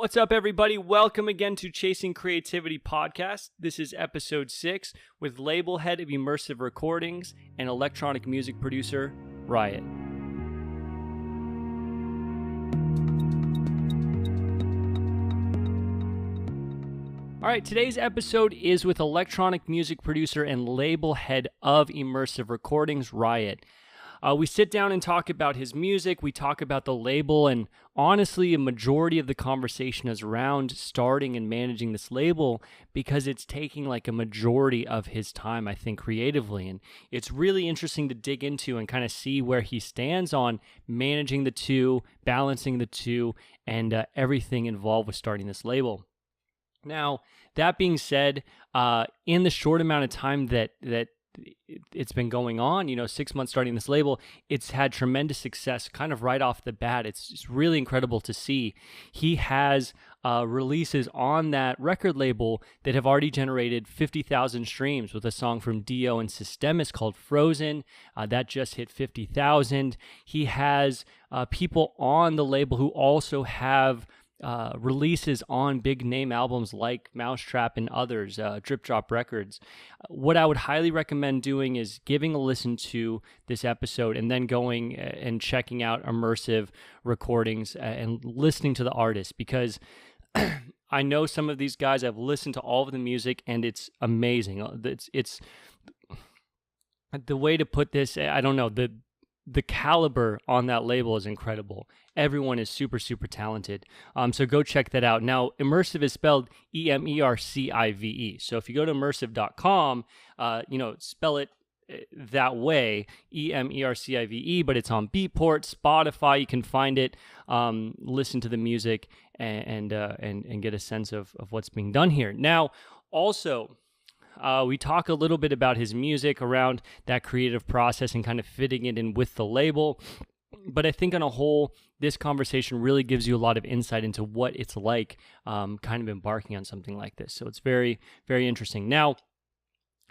What's up, everybody? Welcome again to Chasing Creativity Podcast. This is episode 6 with label head of Immersive Recordings and electronic music producer, Rhyot. All right, today's episode is with electronic music producer and label head of Immersive Recordings, Rhyot. We sit down and talk about his music, we talk about the label, and honestly, a majority of the conversation is around starting and managing this label because it's taking like a majority of his time, I think, creatively. And it's really interesting to dig into and kind of see where he stands on managing the two, balancing the two, and everything involved with starting this label. Now, that being said, in the short amount of time that it's been going on, 6 months starting this label, it's had tremendous success kind of right off the bat. It's really incredible to see. He has releases on that record label that have already generated 50,000 streams with a song from Dio and Systemis called Frozen. That just hit 50,000. He has people on the label who also have releases on big name albums like Mousetrap and others, Drip Drop Records. What I would highly recommend doing is giving a listen to this episode and then going and checking out Emercive Recordings and listening to the artist, because I know some of these guys. I've listened to all of the music and it's amazing. It's the way to put this, I don't know, the caliber on that label is incredible. Everyone is super, super talented. So go check that out. Now, Immersive is spelled E-M-E-R-C-I-V-E. So if you go to immersive.com, spell it that way, E-M-E-R-C-I-V-E, but it's on Beatport, Spotify. You can find it, listen to the music, and get a sense of what's being done here. Now, also, we talk a little bit about his music around that creative process and kind of fitting it in with the label. But I think on a whole, this conversation really gives you a lot of insight into what it's like kind of embarking on something like this. So it's very, very interesting. Now,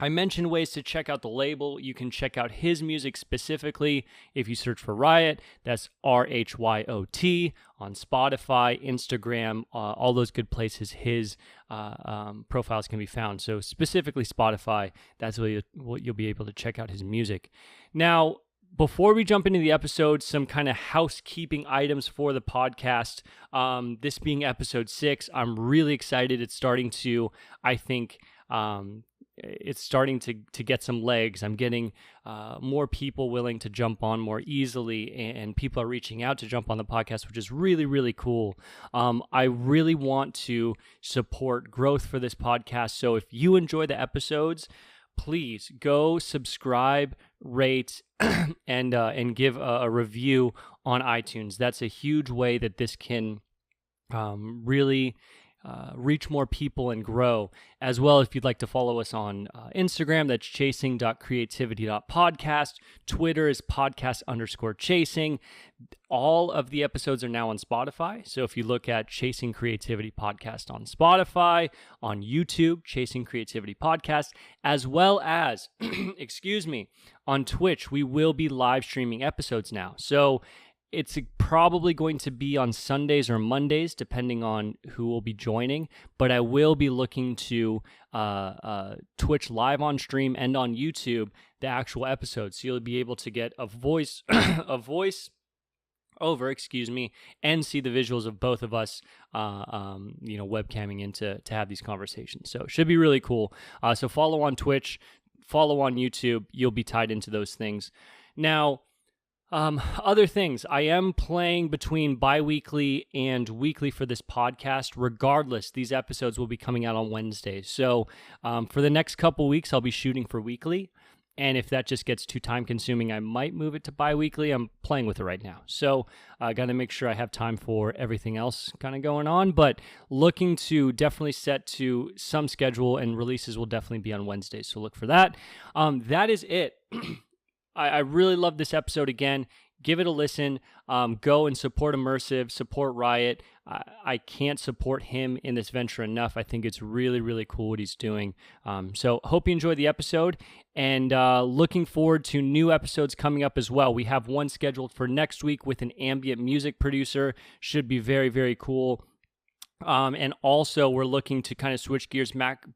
I mentioned ways to check out the label. You can check out his music specifically if you search for Rhyot. That's R-H-Y-O-T on Spotify, Instagram, all those good places his profiles can be found. So specifically Spotify, that's where you'll be able to check out his music. Now, before we jump into the episode, some kind of housekeeping items for the podcast. This being episode 6, I'm really excited. It's starting to, I think, it's starting to get some legs. I'm getting more people willing to jump on more easily, and people are reaching out to jump on the podcast, which is really, really cool. I really want to support growth for this podcast. So if you enjoy the episodes, please go subscribe, rate, and give a review on iTunes. That's a huge way that this can really reach more people and grow. As well, if you'd like to follow us on Instagram, that's chasing.creativity.podcast. Twitter is podcast_chasing. All of the episodes are now on Spotify. So if you look at Chasing Creativity Podcast on Spotify, on YouTube, Chasing Creativity Podcast, as well as, on Twitch, we will be live streaming episodes now. So it's probably going to be on Sundays or Mondays, depending on who will be joining. But I will be looking to Twitch live on stream and on YouTube the actual episodes. So you'll be able to get a voice over, and see the visuals of both of us, webcamming in to have these conversations. So it should be really cool. So follow on Twitch, follow on YouTube. You'll be tied into those things. Now, other things, I am playing between bi-weekly and weekly for this podcast. Regardless, these episodes will be coming out on Wednesdays. So for the next couple weeks, I'll be shooting for weekly. And if that just gets too time-consuming, I might move it to bi-weekly. I'm playing with it right now. So I got to make sure I have time for everything else kind of going on. But looking to definitely set to some schedule, and releases will definitely be on Wednesdays. So look for that. That is it. I really love this episode. Again, give it a listen. Go and support Immersive, support Rhyot. I can't support him in this venture enough. I think it's really, really cool what he's doing. So hope you enjoyed the episode, and looking forward to new episodes coming up as well. We have one scheduled for next week with an ambient music producer. Should be very, very cool. And also, we're looking to kind of switch gears back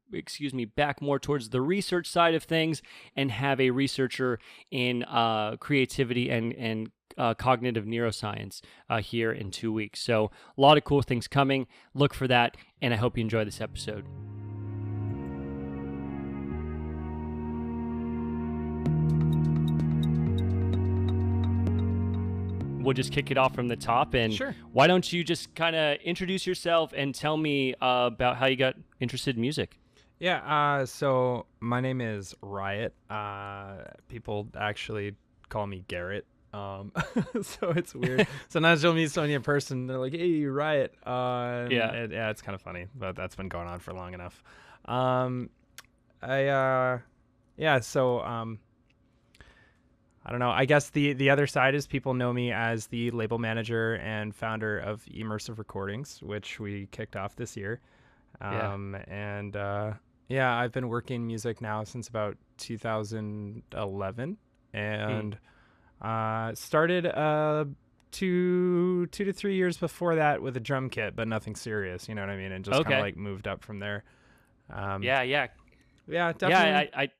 more towards the research side of things and have a researcher in creativity and cognitive neuroscience here in 2 weeks. So a lot of cool things coming. Look for that, and I hope you enjoy this episode. We'll just kick it off from the top, and Sure. Why don't you just kind of introduce yourself and tell me about how you got interested in music? Yeah, so my name is Rhyot. People actually call me Garrett. So it's weird. Sometimes you'll meet somebody in person, they're like, "Hey, Rhyot." Yeah, it's kind of funny, but that's been going on for long enough. I don't know. I guess the other side is people know me as the label manager and founder of Emercive Recordings, which we kicked off this year. I've been working music now since about 2011, and started 2 to 3 years before that with a drum kit, but nothing serious. You know what I mean? And just kind of like moved up from there. Yeah, Definitely.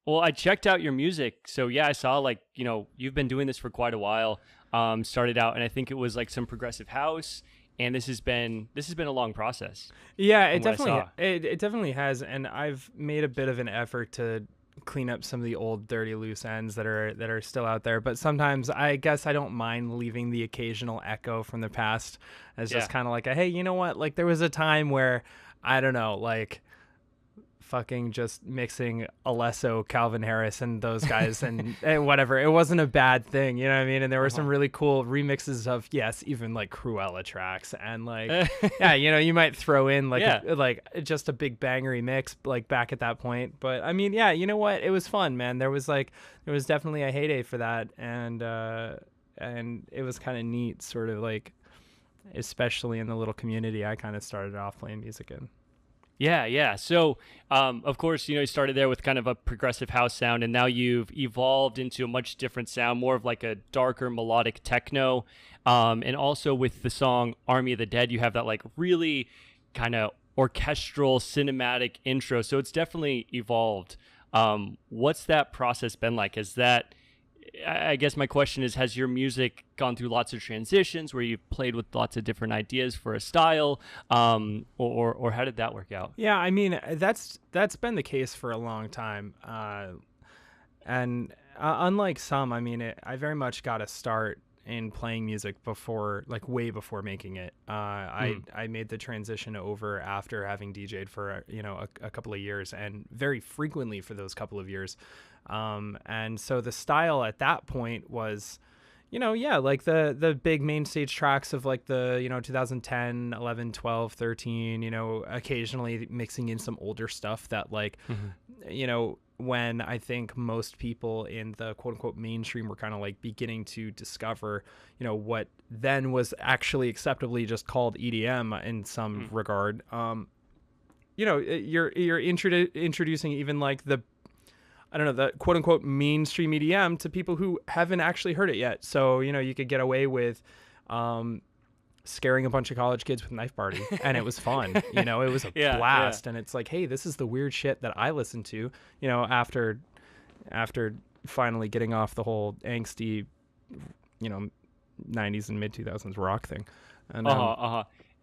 Well, I checked out your music. So yeah, I saw you've been doing this for quite a while. Started out, and I think it was like some progressive house, and this has been a long process. Yeah, it definitely has, and I've made a bit of an effort to clean up some of the old dirty loose ends that are still out there. But sometimes I guess I don't mind leaving the occasional echo from the past as just kind of like hey, you know what? Like there was a time where I don't know, like fucking just mixing Alesso, Calvin Harris, and those guys, and whatever. It wasn't a bad thing, you know what I mean? And there were some really cool remixes of even like Cruella tracks, and like you might throw in like just a big bangery mix like back at that point. But I mean, you know what? It was fun, man. There was definitely a heyday for that, and it was kind of neat, sort of like, especially in the little community I kind of started off playing music in. Yeah. So, of course, you started there with kind of a progressive house sound, and now you've evolved into a much different sound, more of like a darker melodic techno. And also with the song Army of the Dead, you have that like really kind of orchestral, cinematic intro. So it's definitely evolved. What's that process been like? I guess my question is, has your music gone through lots of transitions where you've played with lots of different ideas for a style, or how did that work out? Yeah, I mean, that's been the case for a long time. And unlike some, I mean, I very much got a start in playing music way before making it. I made the transition over after having DJ'd for, a couple of years, and very frequently for those couple of years. And so the style at that point was, like the big main stage tracks of like the, 2010, 11, 12, 13, occasionally mixing in some older stuff that like, when I think most people in the quote unquote mainstream were kind of like beginning to discover, what then was actually acceptably just called EDM in some regard. You're introducing even like the quote unquote mainstream EDM to people who haven't actually heard it yet. So, you could get away with scaring a bunch of college kids with Knife Party, and it was fun. It was a blast. And it's like, hey, this is the weird shit that I listened to, after finally getting off the whole angsty, 90s and mid 2000s rock thing. And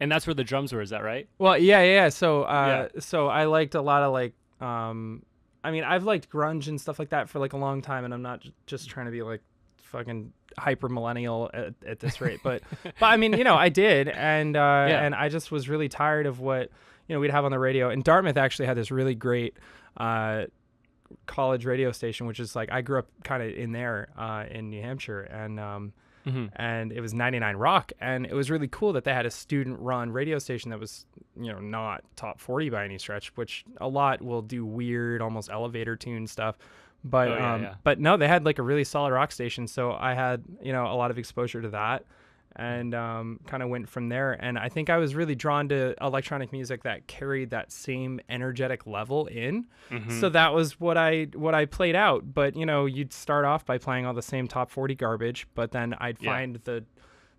and that's where the drums were, is that right? Well, yeah. So I liked a lot of like I've liked grunge and stuff like that for like a long time, and I'm not just trying to be like fucking hyper millennial at this rate, but I mean, I did, and I just was really tired of what we'd have on the radio. And Dartmouth actually had this really great college radio station, which is like, I grew up kind of in there in New Hampshire, and and it was 99 Rock, and it was really cool that they had a student-run radio station that was, not top 40 by any stretch, which a lot will do weird, almost elevator tune stuff. But but no, they had like a really solid rock station, so I had a lot of exposure to that, and kind of went from there. And I think I was really drawn to electronic music that carried that same energetic level in. So that was what I played out. But you'd start off by playing all the same top 40 garbage, but then I'd find the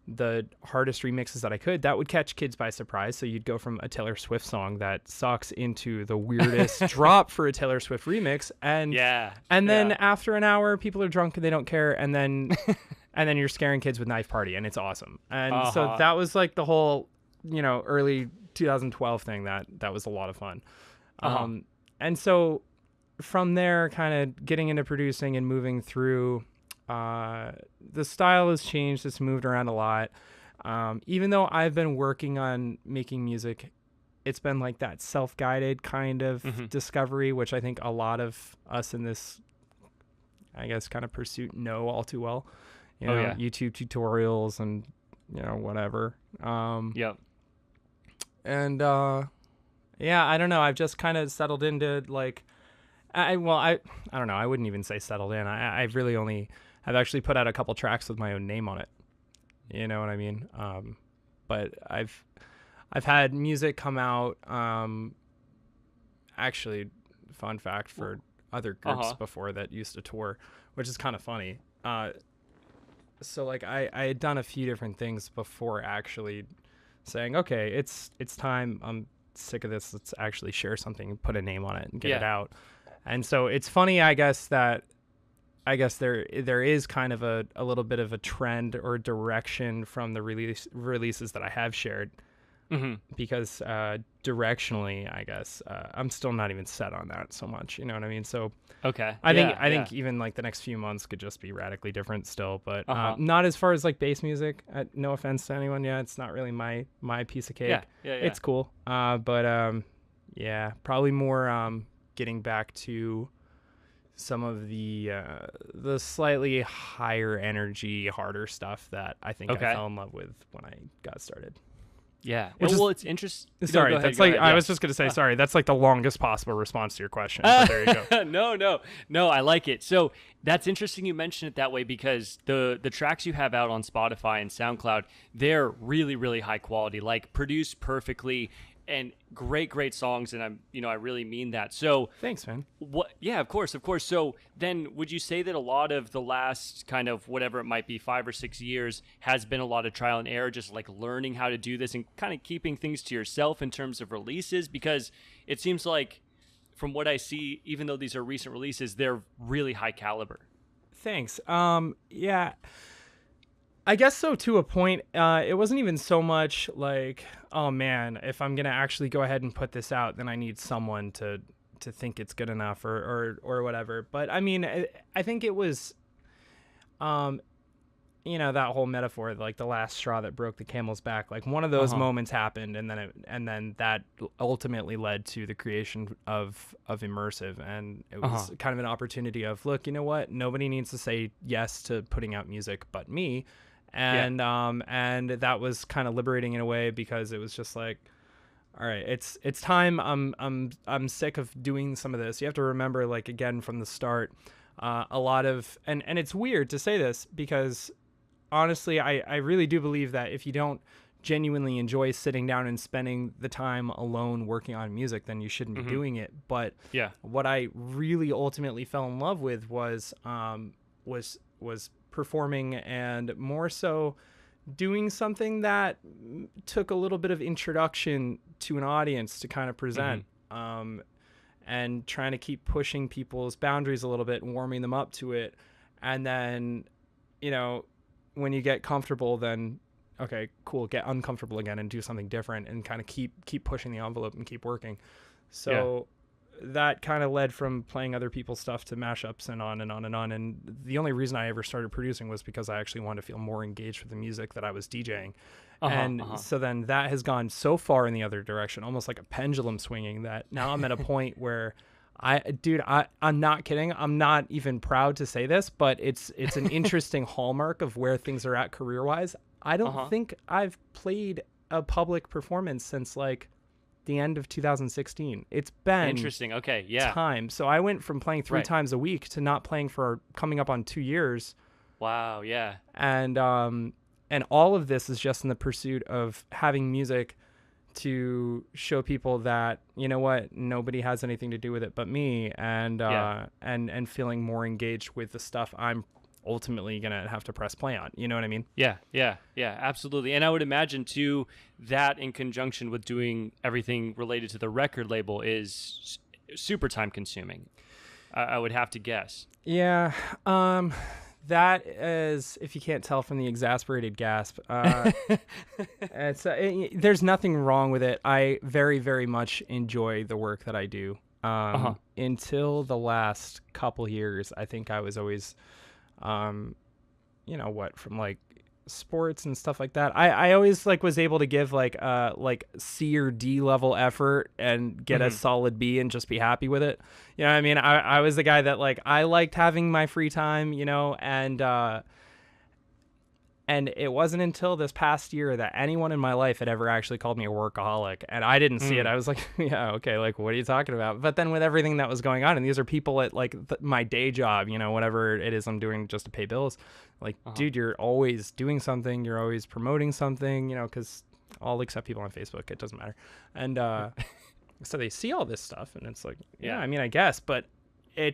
the hardest remixes that I could, that would catch kids by surprise. So you'd go from a Taylor Swift song that sucks into the weirdest drop for a Taylor Swift remix. And then after an hour, people are drunk and they don't care. And then you're scaring kids with Knife Party, and it's awesome. And so that was like the whole, early 2012 thing that was a lot of fun. And so from there, kind of getting into producing and moving through, the style has changed. It's moved around a lot. Even though I've been working on making music, it's been like that self-guided kind of discovery, which I think a lot of us in this, I guess, kind of pursuit know all too well. YouTube tutorials and, whatever. And, I don't know. I've just kind of settled into like, I don't know. I wouldn't even say settled in. I've really only have actually put out a couple tracks with my own name on it. You know what I mean? But I've had music come out. Actually, fun fact for other groups before that used to tour, which is kind of funny. So like I had done a few different things before actually saying, okay, it's time. I'm sick of this. Let's actually share something and put a name on it and get it out. And so it's funny, I guess, that there is kind of a little bit of a trend or direction from the releases that I have shared, because directionally, I guess I'm still not even set on that so much. You know what I mean? So I think even like the next few months could just be radically different still, but not as far as like bass music. No offense to anyone, it's not really my piece of cake. It's cool, but probably more getting back to some of the slightly higher energy, harder stuff that I think I fell in love with when I got started. Yeah. It's interesting. Sorry, that's like I was just gonna say. Sorry, that's like the longest possible response to your question. But there you go. No, I like it. So that's interesting you mention it that way, because the tracks you have out on Spotify and SoundCloud, they're really, really high quality, like produced perfectly, and great songs, and I really mean that. So thanks, man. Yeah, of course. So then, would you say that a lot of the last kind of whatever it might be, 5 or 6 years, has been a lot of trial and error, just like learning how to do this and kind of keeping things to yourself in terms of releases? Because it seems like, from what I see, even though these are recent releases, they're really high caliber. Thanks. I guess so, to a point. It wasn't even so much like, oh man, if I'm gonna actually go ahead and put this out, then I need someone to think it's good enough or whatever. But I mean, I think it was, that whole metaphor, like the last straw that broke the camel's back. Like one of those moments happened, and then that ultimately led to the creation of Immersive, and it was kind of an opportunity of, look, you know what? Nobody needs to say yes to putting out music but me. And and that was kind of liberating in a way, because it was just like, all right, it's time. I'm sick of doing some of this. You have to remember, like, again from the start, a lot of, and it's weird to say this, because honestly, I really do believe that if you don't genuinely enjoy sitting down and spending the time alone working on music, then you shouldn't be doing it. But what I really ultimately fell in love with was performing, and more so doing something that took a little bit of introduction to an audience to kind of present, and trying to keep pushing people's boundaries a little bit and warming them up to it. And then, when you get comfortable, then okay, cool, get uncomfortable again and do something different, and kind of keep pushing the envelope and keep working. So that kind of led from playing other people's stuff to mashups and on and on and on. And the only reason I ever started producing was because I actually wanted to feel more engaged with the music that I was DJing. So then that has gone so far in the other direction, almost like a pendulum swinging, that now I'm at a point where I'm not kidding. I'm not even proud to say this, but it's an interesting hallmark of where things are at career-wise. I don't think I've played a public performance since like the end of 2016. It's been interesting. Okay. Time. So I went from playing 3 times a week to not playing for coming up on 2 years. Wow. Yeah. And all of this is just in the pursuit of having music to show people that, you know what, nobody has anything to do with it but me, and feeling more engaged with the stuff I'm ultimately gonna have to press play on. You know what I mean? Yeah, absolutely. And I would imagine too that in conjunction with doing everything related to the record label is super time consuming. I would have to guess. Yeah. That is, if you can't tell from the exasperated gasp, there's nothing wrong with it. I very, very much enjoy the work that I do. Until the last couple years, I think I was always, from like sports and stuff like that. I always like was able to give like C or D level effort and get a solid B and just be happy with it. You know what I mean? I was the guy that like I liked having my free time, and it wasn't until this past year that anyone in my life had ever actually called me a workaholic, and I didn't see it. I was like, yeah, okay, like, what are you talking about? But then with everything that was going on, and these are people at like my day job, whatever it is I'm doing just to pay bills, like, dude, you're always doing something, you're always promoting something, because I'll accept people on Facebook, it doesn't matter. And so they see all this stuff, and it's like, yeah, I mean, I guess, but to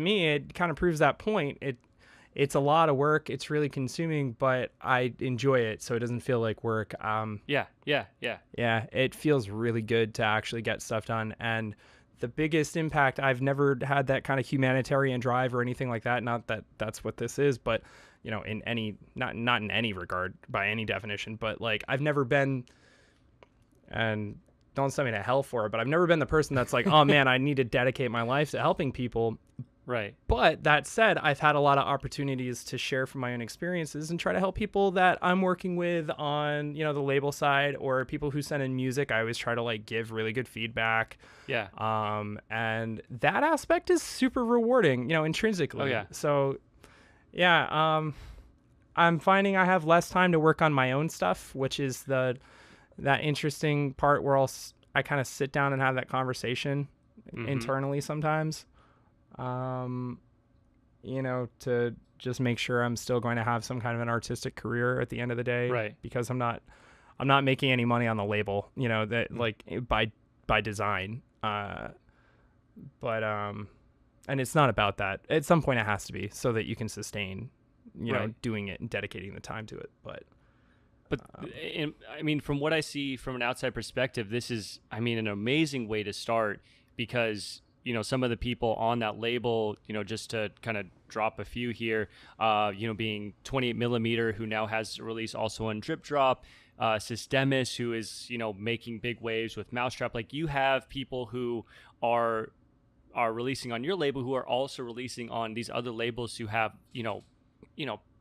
me, it kind of proves that point. It's a lot of work. It's really consuming, but I enjoy it, so it doesn't feel like work. Yeah. It feels really good to actually get stuff done. And the biggest impact, I've never had that kind of humanitarian drive or anything like that. Not that that's what this is, but in any, not in any regard by any definition, but like I've never been, and don't send me to hell for it, but I've never been the person that's like, oh man, I need to dedicate my life to helping people. Right. But that said, I've had a lot of opportunities to share from my own experiences and try to help people that I'm working with on, the label side, or people who send in music. I always try to like give really good feedback. Yeah. And that aspect is super rewarding, intrinsically. Oh, yeah. So, yeah, I'm finding I have less time to work on my own stuff, which is that interesting part where I kind of sit down and have that conversation internally sometimes. To just make sure I'm still going to have some kind of an artistic career at the end of the day, right? Because I'm not making any money on the label, that like by design. And it's not about that. At some point it has to be so that you can sustain, doing it and dedicating the time to it. But I mean, from what I see from an outside perspective, this is, an amazing way to start, because some of the people on that label, just to kind of drop a few here, being 28 millimeter, who now has a release also on Drip Drop, Systemis, who is, making big waves with Mousetrap. Like, you have people who are releasing on your label who are also releasing on these other labels who have,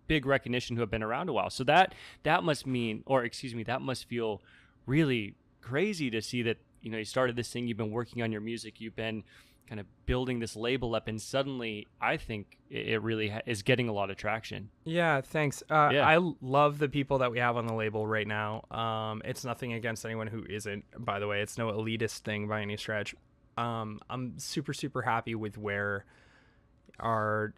big recognition, who have been around a while. So that must mean, that must feel really crazy to see that, you started this thing, you've been working on your music, you've been kind of building this label up, and suddenly I think it really is getting a lot of traction. Yeah, thanks. I love the people that we have on the label right now. It's nothing against anyone who isn't, by the way. It's no elitist thing by any stretch. I'm super, super happy with where we're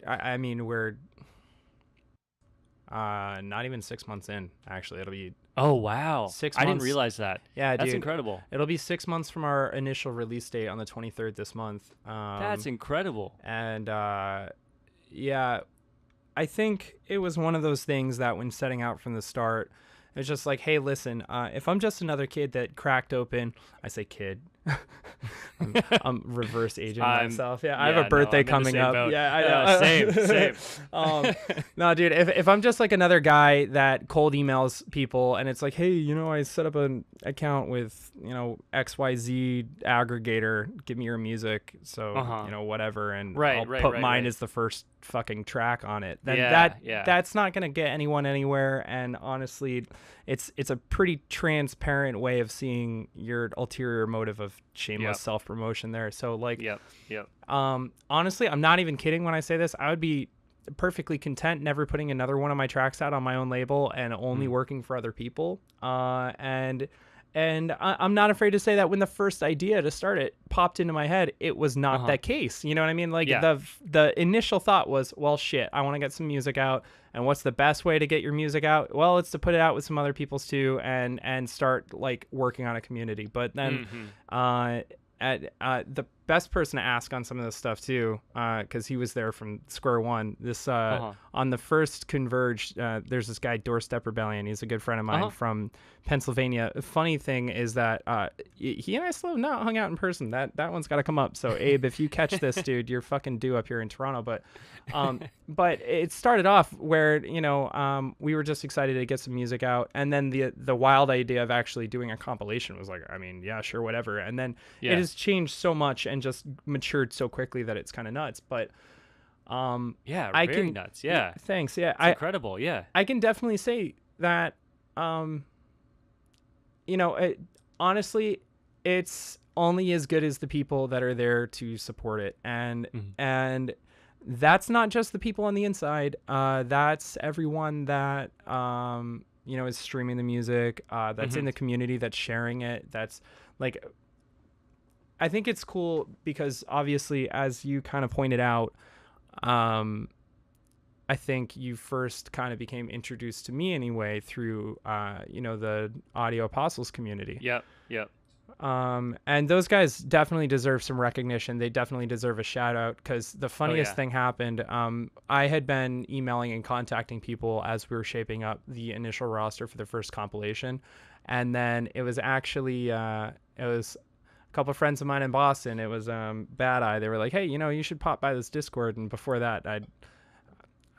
not even 6 months in, actually. It'll be Oh, wow. 6 months. I didn't realize that. Yeah, That's dude. incredible. It'll be 6 months from our initial release date on the 23rd this month. That's incredible. And yeah, I think it was one of those things that when setting out from the start, it's just like, hey, listen, if I'm just another kid that cracked open, I say kid. I'm reverse aging myself. Yeah, I have a birthday coming up. Boat. Yeah, I know. Same. No, dude, if I'm just like another guy that cold emails people and it's like, hey, I set up an account with, XYZ aggregator, give me your music. So, whatever. And I'll put mine as the first fucking track on it. Then that's not going to get anyone anywhere. And honestly, it's a pretty transparent way of seeing your ulterior motive of shameless self-promotion there. So like, honestly, I'm not even kidding when I say this. I would be perfectly content never putting another one of my tracks out on my own label and only working for other people. And I'm not afraid to say that when the first idea to start it popped into my head, it was not that case. You know what I mean? Like the initial thought was, well, shit, I want to get some music out. And what's the best way to get your music out? Well, it's to put it out with some other people's too, and start like working on a community. But then the best person to ask on some of this stuff too, because he was there from square one. This on the first Converge, there's this guy Doorstep Rebellion. He's a good friend of mine from Pennsylvania. Funny thing is that he and I still have not hung out in person. That one's got to come up. So Abe, if you catch this, dude, you're fucking due up here in Toronto. But it started off where we were just excited to get some music out, and then the wild idea of actually doing a compilation was like, I mean, yeah, sure, whatever. And then it has changed so much and just matured so quickly that it's kind of nuts. But very nuts. Yeah, thanks. Yeah, it's incredible. Yeah, I can definitely say that. Honestly, it's only as good as the people that are there to support it, and that's not just the people on the inside. That's everyone that is streaming the music. That's in the community, that's sharing it. That's like, I think it's cool because obviously, as you kind of pointed out, I think you first kind of became introduced to me anyway through, the Audio Apostles community. Yep. And those guys definitely deserve some recognition. They definitely deserve a shout out because the funniest thing happened. I had been emailing and contacting people as we were shaping up the initial roster for the first compilation. And then it was actually, it was a couple of friends of mine in Boston. It was Bad Eye. They were like, hey, you should pop by this Discord. And before that,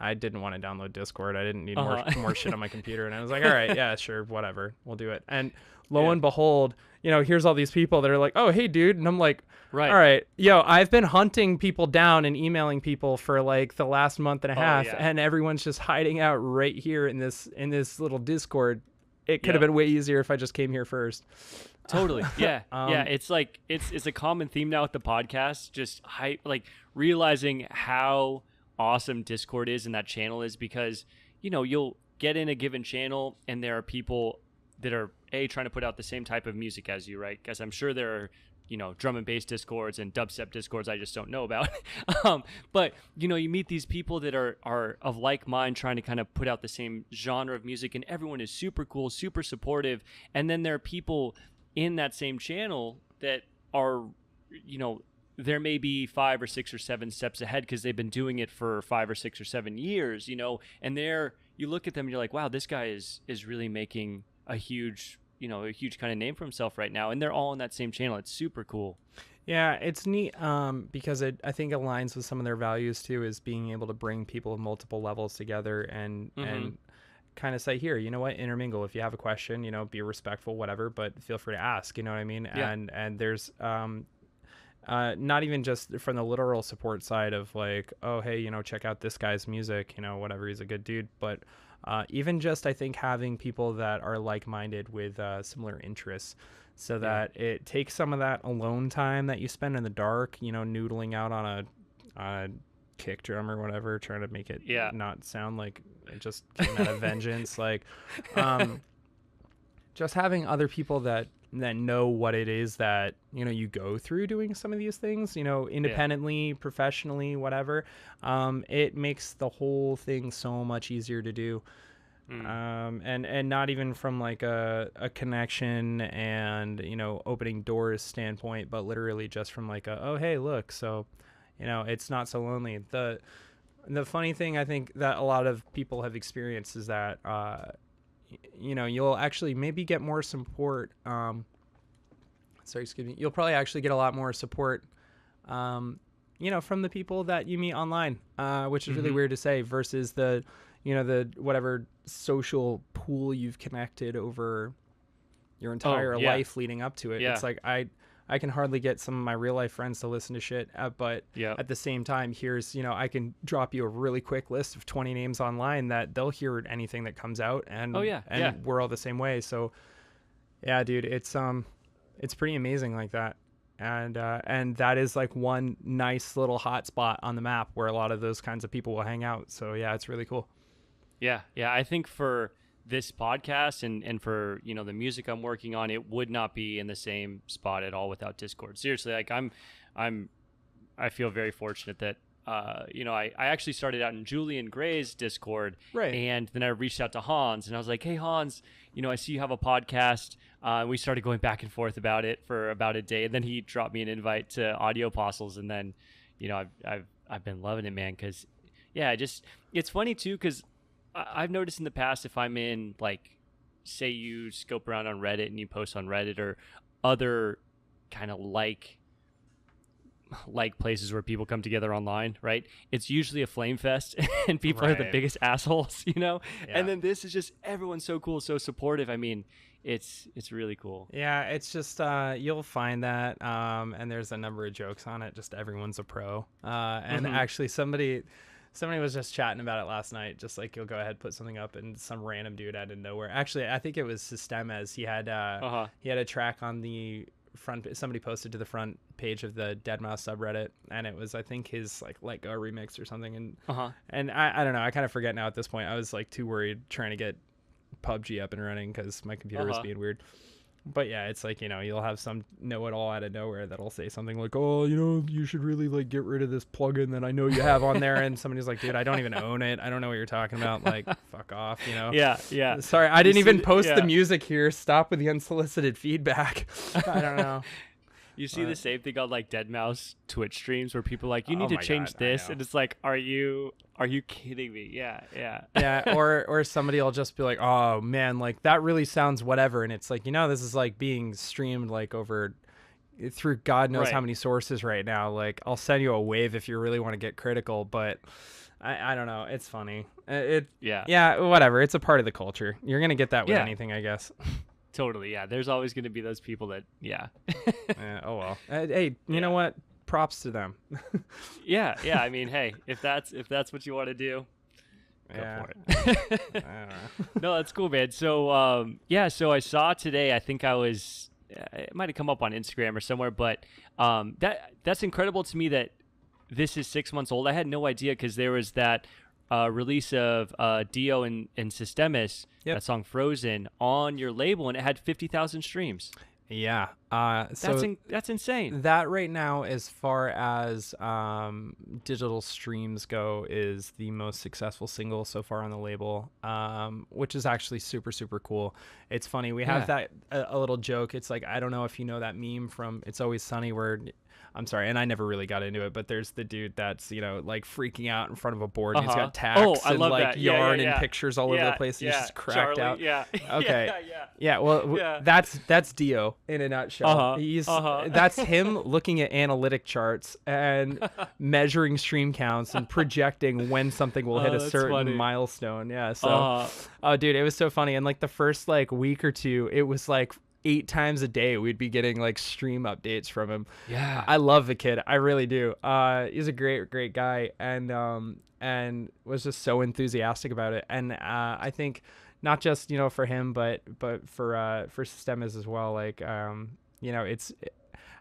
I didn't want to download Discord. I didn't need more shit on my computer. And I was like, all right, yeah, sure, whatever. We'll do it. And lo and behold, here's all these people that are like, oh, hey, dude. And I'm like, all right, I've been hunting people down and emailing people for like the last month and a half. And everyone's just hiding out right here in this little Discord. It could have been way easier if I just came here first. Totally. Yeah. It's like, it's a common theme now with the podcast, just realizing how awesome Discord is and that channel is, because you'll get in a given channel and there are people that are trying to put out the same type of music as you, right? Because I'm sure there are drum and bass Discords and dubstep Discords I just don't know about. But you meet these people that are of like mind, trying to kind of put out the same genre of music, and everyone is super cool, super supportive. And then there are people in that same channel that are there may be 5 or 6 or 7 steps ahead because they've been doing it for 5 or 6 or 7 years, and you look at them and you're like, wow, this guy is really making a huge kind of name for himself right now. And they're all in that same channel. It's super cool. Yeah, it's neat because I think aligns with some of their values too, is being able to bring people of multiple levels together and kind of say, here, you know what, intermingle. If you have a question, be respectful, whatever, but feel free to ask, you know what I mean? Yeah. And there's not even just from the literal support side of like, oh, hey, check out this guy's music, whatever, he's a good dude. But even just, I think, having people that are like-minded with similar interests, so that it takes some of that alone time that you spend in the dark, noodling out on a kick drum or whatever, trying to make it not sound like it just came out of vengeance. Like, just having other people that know what it is that you go through doing some of these things, independently, professionally, whatever, it makes the whole thing so much easier to do. And not even from like a connection and opening doors standpoint, but literally just from like oh, hey, look, so it's not so lonely. The funny thing I think that a lot of people have experienced is that you'll actually maybe get more support. You'll probably actually get a lot more support, from the people that you meet online, which is really weird to say, versus the whatever social pool you've connected over your entire life leading up to it. It's like, I can hardly get some of my real life friends to listen to shit, but at the same time, here's, I can drop you a really quick list of 20 names online that they'll hear anything that comes out, and we're all the same way. So yeah, dude, it's pretty amazing like that. And that is like one nice little hot spot on the map where a lot of those kinds of people will hang out. So yeah, it's really cool. Yeah. I think for this podcast and for the music I'm working on, it would not be in the same spot at all without Discord. Seriously, like I feel very fortunate that I actually started out in Julian Gray's Discord, Right. and then I reached out to Hans, and I was like, hey, Hans, I see you have a podcast. We started going back and forth about it for about a day, and then he dropped me an invite to Audio Apostles, and then, I've been loving it, man, because, it's funny, too, because I've noticed in the past if I'm in, like, say you scope around on Reddit and you post on Reddit or other kind of like places where people come together online, right? It's usually a flame fest and people are the biggest assholes, Yeah. And then this is just everyone's so cool, so supportive. I mean, it's really cool. Yeah, it's just you'll find that and there's a number of jokes on it. Just everyone's a pro. And actually somebody was just chatting about it last night. Just like, you'll go ahead, put something up, and some random dude out of nowhere. Actually, I think it was Systemes. He had a track on the front. Somebody posted to the front page of the Deadmau5 subreddit, and it was, I think, his like Let Go remix or something. And I don't know. I kind of forget now at this point. I was like too worried trying to get PUBG up and running because my computer was being weird. But yeah, it's like, you'll have some know-it-all out of nowhere that'll say something like, oh, you should really like get rid of this plugin that I know you have on there. And somebody's like, dude, I don't even own it. I don't know what you're talking about. Like, fuck off, Yeah. Sorry, I didn't even post the music here. Stop with the unsolicited feedback. I don't know. You see the same thing on like Deadmau5 Twitch streams where people are like, you need to change this, and it's like, are you kidding me? Yeah. Yeah, or somebody will just be like, oh man, like that really sounds whatever, and it's like, this is like being streamed like over through God knows how many sources right now. Like, I'll send you a wave if you really want to get critical, but I don't know. It's funny. Yeah, whatever. It's a part of the culture. You're gonna get that with anything, I guess. Totally, yeah. There's always going to be those people that, oh well. Hey, you know what? Props to them. yeah. I mean, hey, if that's what you want to do, go for it. I don't know. No, that's cool, man. So, so I saw today. I think it might have come up on Instagram or somewhere, but that's incredible to me that this is 6 months old. I had no idea because there was that release of Dio and Systemes, that song Frozen, on your label, and it had 50,000 streams. Yeah. That's insane. That right now, as far as digital streams go, is the most successful single so far on the label, which is actually super, super cool. It's funny. We have that a little joke. It's like, I don't know if you know that meme from It's Always Sunny where... I'm sorry, and I never really got into it, but there's the dude that's, like freaking out in front of a board. And he's got tacks and like yarn and pictures all over the place. He's just cracked Charlie, out. Yeah. Okay. Well, that's Dio in a nutshell. That's him looking at analytic charts and measuring stream counts and projecting when something will hit a certain milestone. Yeah. So, dude, it was so funny. And like the first like week or two, it was like 8 times a day we'd be getting like stream updates from him. Yeah, I love the kid. I really do. He's a great guy, and was just so enthusiastic about it. And I think not just for him, but for Systemes as well. Like it's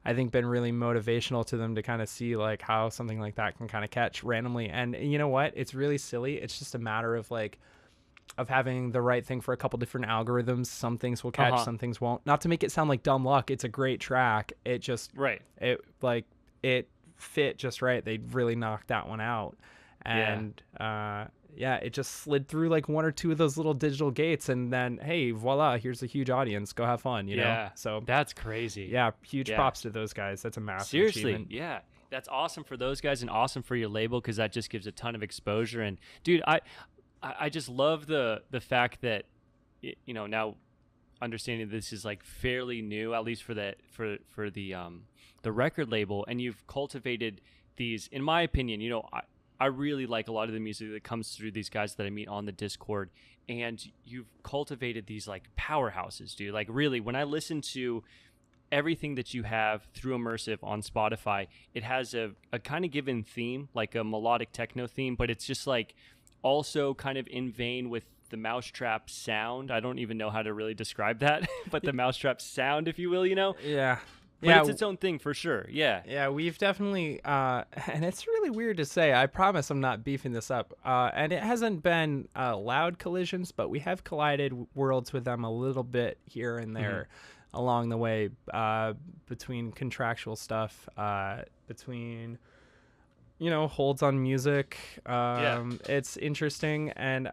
I think been really motivational to them to kind of see like how something like that can kind of catch randomly. And you know what? It's really silly. It's just a matter of like of having the right thing for a couple different algorithms. Some things will catch, some things won't. Not to make it sound like dumb luck. It's a great track. It just, it fit just right. They really knocked that one out. And, it just slid through like 1 or 2 of those little digital gates. And then, hey, voila, here's a huge audience. Go have fun, you know? So that's crazy. Yeah. Huge props to those guys. That's a massive achievement. Yeah. That's awesome for those guys and awesome for your label, because that just gives a ton of exposure. And dude, I just love the fact that, now understanding this is like fairly new, at least for the record label, and you've cultivated these, in my opinion, I really like a lot of the music that comes through these guys that I meet on the Discord, and you've cultivated these like powerhouses, dude. Like really, when I listen to everything that you have through Immersive on Spotify, it has a kind of given theme, like a melodic techno theme, but it's just like also kind of in vein with the Mousetrap sound. I don't even know how to really describe that, but the Mousetrap sound, if you will, Yeah. But it's its own thing for sure. Yeah. Yeah, we've definitely, and it's really weird to say, I promise I'm not beefing this up, and it hasn't been loud collisions, but we have collided worlds with them a little bit here and there along the way, between contractual stuff, between holds on music. It's interesting. And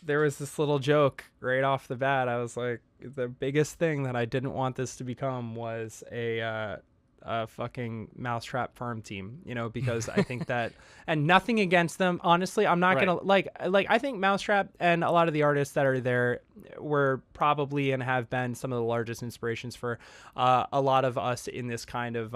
there was this little joke right off the bat. I was like, the biggest thing that I didn't want this to become was a fucking Mousetrap farm team, because I think that, and nothing against them, honestly, I'm not gonna like I think Mousetrap and a lot of the artists that are there were probably and have been some of the largest inspirations for a lot of us in this kind of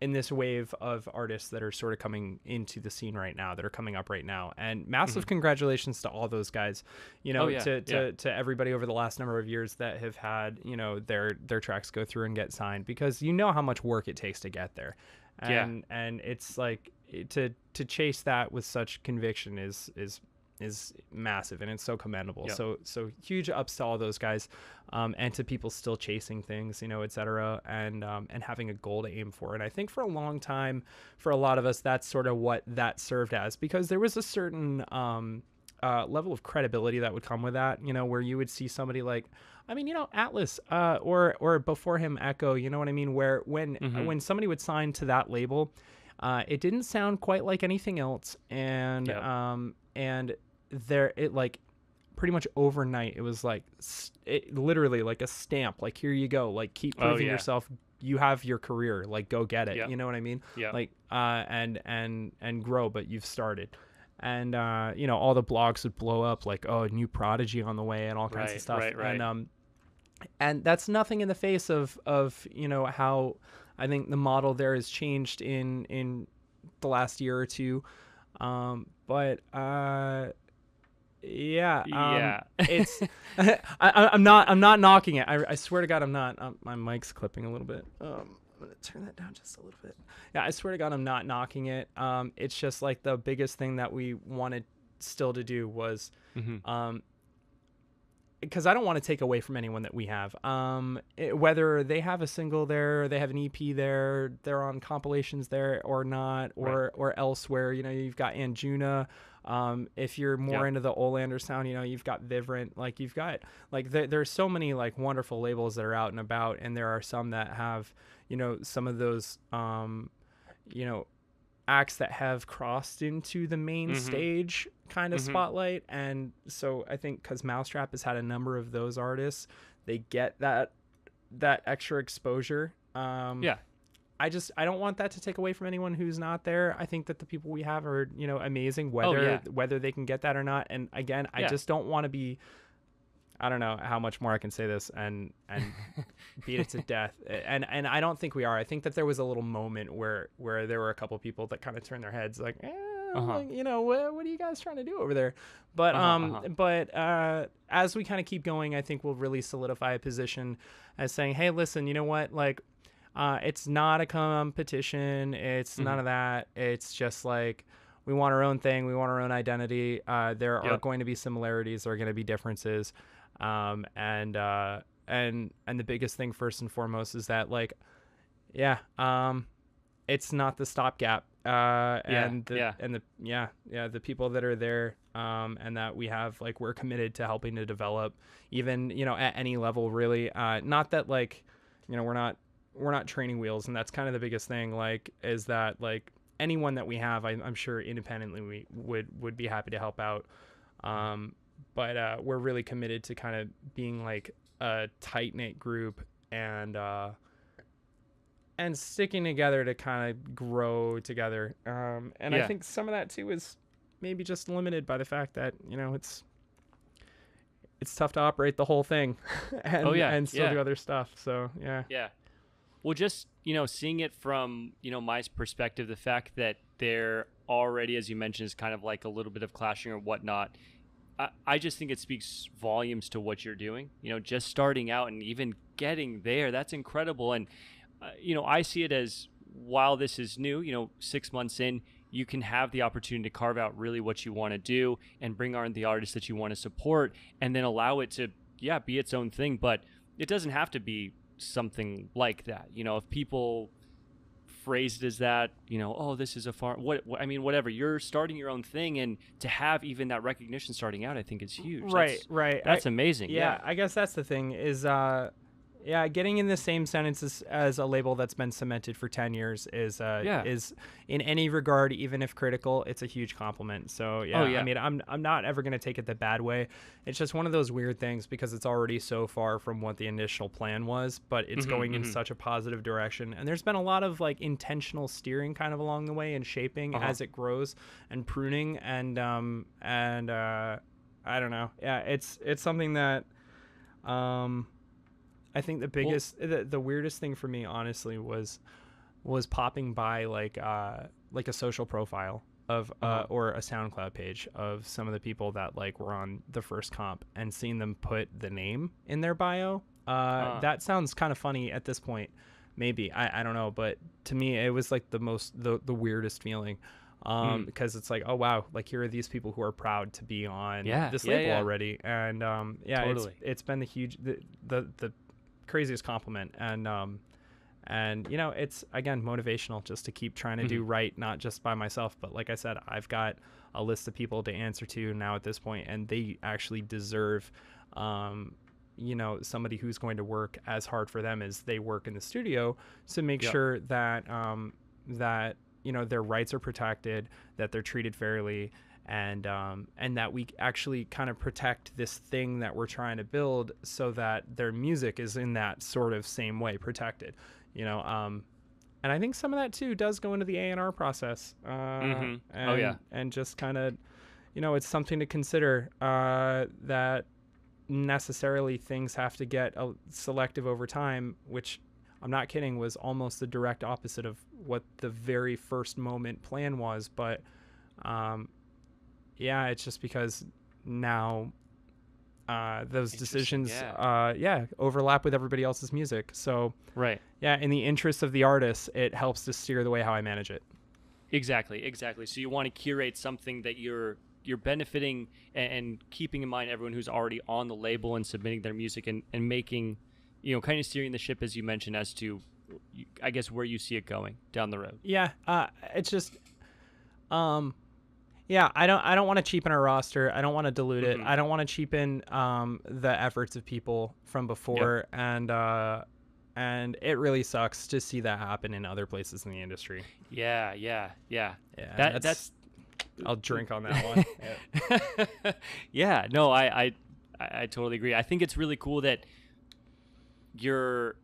in this wave of artists that are sort of coming into the scene right now, that are coming up right now. And massive congratulations to all those guys, to everybody over the last number of years that have had, their tracks go through and get signed, because how much work it takes to get there. And it's like to chase that with such conviction is massive, and it's so commendable. So huge ups to all those guys, and to people still chasing things, et cetera, and having a goal to aim for. And I think for a long time, for a lot of us, that's sort of what that served as, because there was a certain level of credibility that would come with that, where you would see somebody like, Atlas, or before him, Echo, you know what I mean? Where when somebody would sign to that label, it didn't sound quite like anything else, and there, it like pretty much overnight, it was like it literally like a stamp, like, here you go, like, keep proving yourself, you have your career, like, go get it. You know what I mean? Like and grow, but you've started. And all the blogs would blow up like, oh, new Prodigy on the way and all kinds of stuff. And that's nothing in the face of how I think the model there has changed in the last year or two. It's I'm not knocking it. I swear to God, I'm not. My mic's clipping a little bit. I'm gonna turn that down just a little bit. I swear to God, I'm not knocking it. It's just like the biggest thing that we wanted still to do was because I don't want to take away from anyone that we have, whether they have a single there, they have an EP there, they're on compilations there or not, or elsewhere. You've got Anjuna. If you're more into the Olander sound, you've got Vivrant. Like, you've got there's so many like wonderful labels that are out and about, and there are some that have some of those acts that have crossed into the main stage kind of spotlight. And so I think because Mousetrap has had a number of those artists, they get that extra exposure. I don't want that to take away from anyone who's not there. I think that the people we have are, amazing, whether they can get that or not. And again, I just don't want to be, I don't know how much more I can say this and beat it to death. And I don't think we are. I think that there was a little moment where there were a couple of people that kind of turned their heads like, like, what are you guys trying to do over there? But as we kind of keep going, I think we'll really solidify a position as saying, hey, listen, you know what? Like, it's not a competition. It's none of that. It's just like, we want our own thing. We want our own identity. There are going to be similarities. There are going to be differences. And the biggest thing first and foremost is that, like, it's not the stopgap. The people that are there, and that we have, like, we're committed to helping to develop, even, at any level, really. Not that, like, we're not training wheels, and that's kind of the biggest thing, like, is that, like, anyone that we have, I'm sure independently we would be happy to help out. But we're really committed to kind of being like a tight-knit group and sticking together to kind of grow together. I think some of that too is maybe just limited by the fact that, it's tough to operate the whole thing and still do other stuff. So, yeah. Well, just, seeing it from, my perspective, the fact that there already, as you mentioned, is kind of like a little bit of clashing or whatnot, I just think it speaks volumes to what you're doing, just starting out and even getting there. That's incredible. And, I see it as, while this is new, 6 months in, you can have the opportunity to carve out really what you want to do and bring on the artists that you want to support, and then allow it to, be its own thing. But it doesn't have to be something like that. If people phrase it as that, oh, this is a farm, whatever, you're starting your own thing, and to have even that recognition starting out, I think is huge. Right. That's amazing. I guess that's the thing is, Yeah, getting in the same sentence as a label that's been cemented for 10 years is in any regard, even if critical, it's a huge compliment. So yeah, I mean, I'm not ever going to take it the bad way. It's just one of those weird things because it's already so far from what the initial plan was, but it's going in such a positive direction. And there's been a lot of like intentional steering kind of along the way and shaping as it grows and pruning and I don't know. Yeah, it's something that I think the biggest, the weirdest thing for me, honestly, was popping by like a social profile of or a SoundCloud page of some of the people that like were on the first comp and seeing them put the name in their bio. That sounds kind of funny at this point, maybe. I don't know, but to me, it was like the weirdest feeling. Because it's like, oh wow, like here are these people who are proud to be on this label already, and totally. it's been the craziest compliment, and you know, it's again motivational just to keep trying to do right, not just by myself, but like I said, I've got a list of people to answer to now at this point, and they actually deserve you know, somebody who's going to work as hard for them as they work in the studio to make sure that that you know, their rights are protected, that they're treated fairly, and that we actually kind of protect this thing that we're trying to build so that their music is in that sort of same way protected, you know. And I think some of that too does go into the A&R process. And just kind of, you know, it's something to consider, that necessarily things have to get selective over time, which I'm not kidding, was almost the direct opposite of what the very first moment plan was. But yeah, it's just because now those decisions overlap with everybody else's music. So yeah, in the interest of the artist, it helps to steer the way how I manage it. Exactly. So you want to curate something that you're benefiting and keeping in mind everyone who's already on the label and submitting their music and making, you know, kind of steering the ship, as you mentioned, as to, I guess, where you see it going down the road. Yeah, it's just, yeah, I don't want to cheapen our roster. I don't want to dilute it. I don't want to cheapen the efforts of people from before, and it really sucks to see that happen in other places in the industry. Yeah. That's I'll drink on that one. Yeah, no, I totally agree. I think it's really cool that you're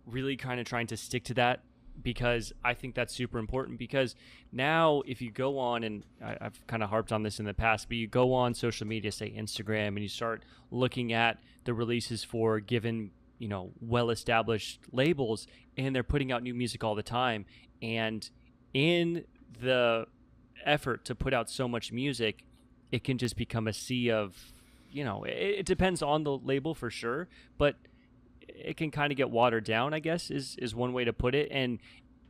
really kind of trying to stick to that, because I think that's super important. Because now if you go on, and I've kind of harped on this in the past, but you go on social media, say Instagram, and you start looking at the releases for given, you know, well-established labels, and they're putting out new music all the time. And in the effort to put out so much music, it can just become a sea of, you know, it depends on the label for sure, but it can kind of get watered down, I guess, is one way to put it. And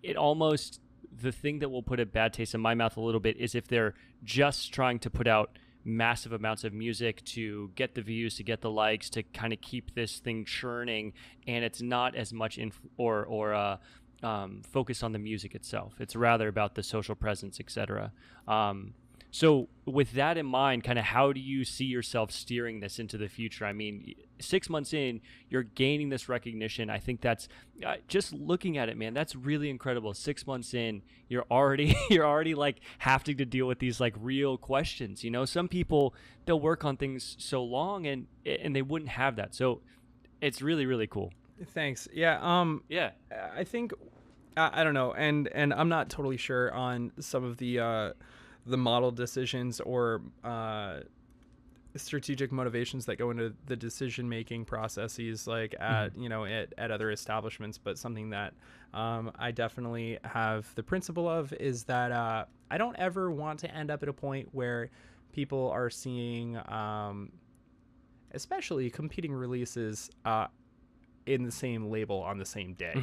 it almost, the thing that will put a bad taste in my mouth a little bit is if they're just trying to put out massive amounts of music to get the views, to get the likes, to kind of keep this thing churning, and it's not as much focus on the music itself. It's rather about the social presence, etc. So with that in mind, kind of how do you see yourself steering this into the future? I mean, 6 months in, you're gaining this recognition. I think that's just looking at it, man, that's really incredible. 6 months in, you're already like having to deal with these like real questions. You know, some people, they'll work on things so long and they wouldn't have that. So it's really, really cool. Thanks. Yeah. I think, I don't know. And I'm not totally sure on some of the model decisions or strategic motivations that go into the decision-making processes, like at, you know, at other establishments. But something that I definitely have the principle of is that I don't ever want to end up at a point where people are seeing, especially competing releases, in the same label on the same day.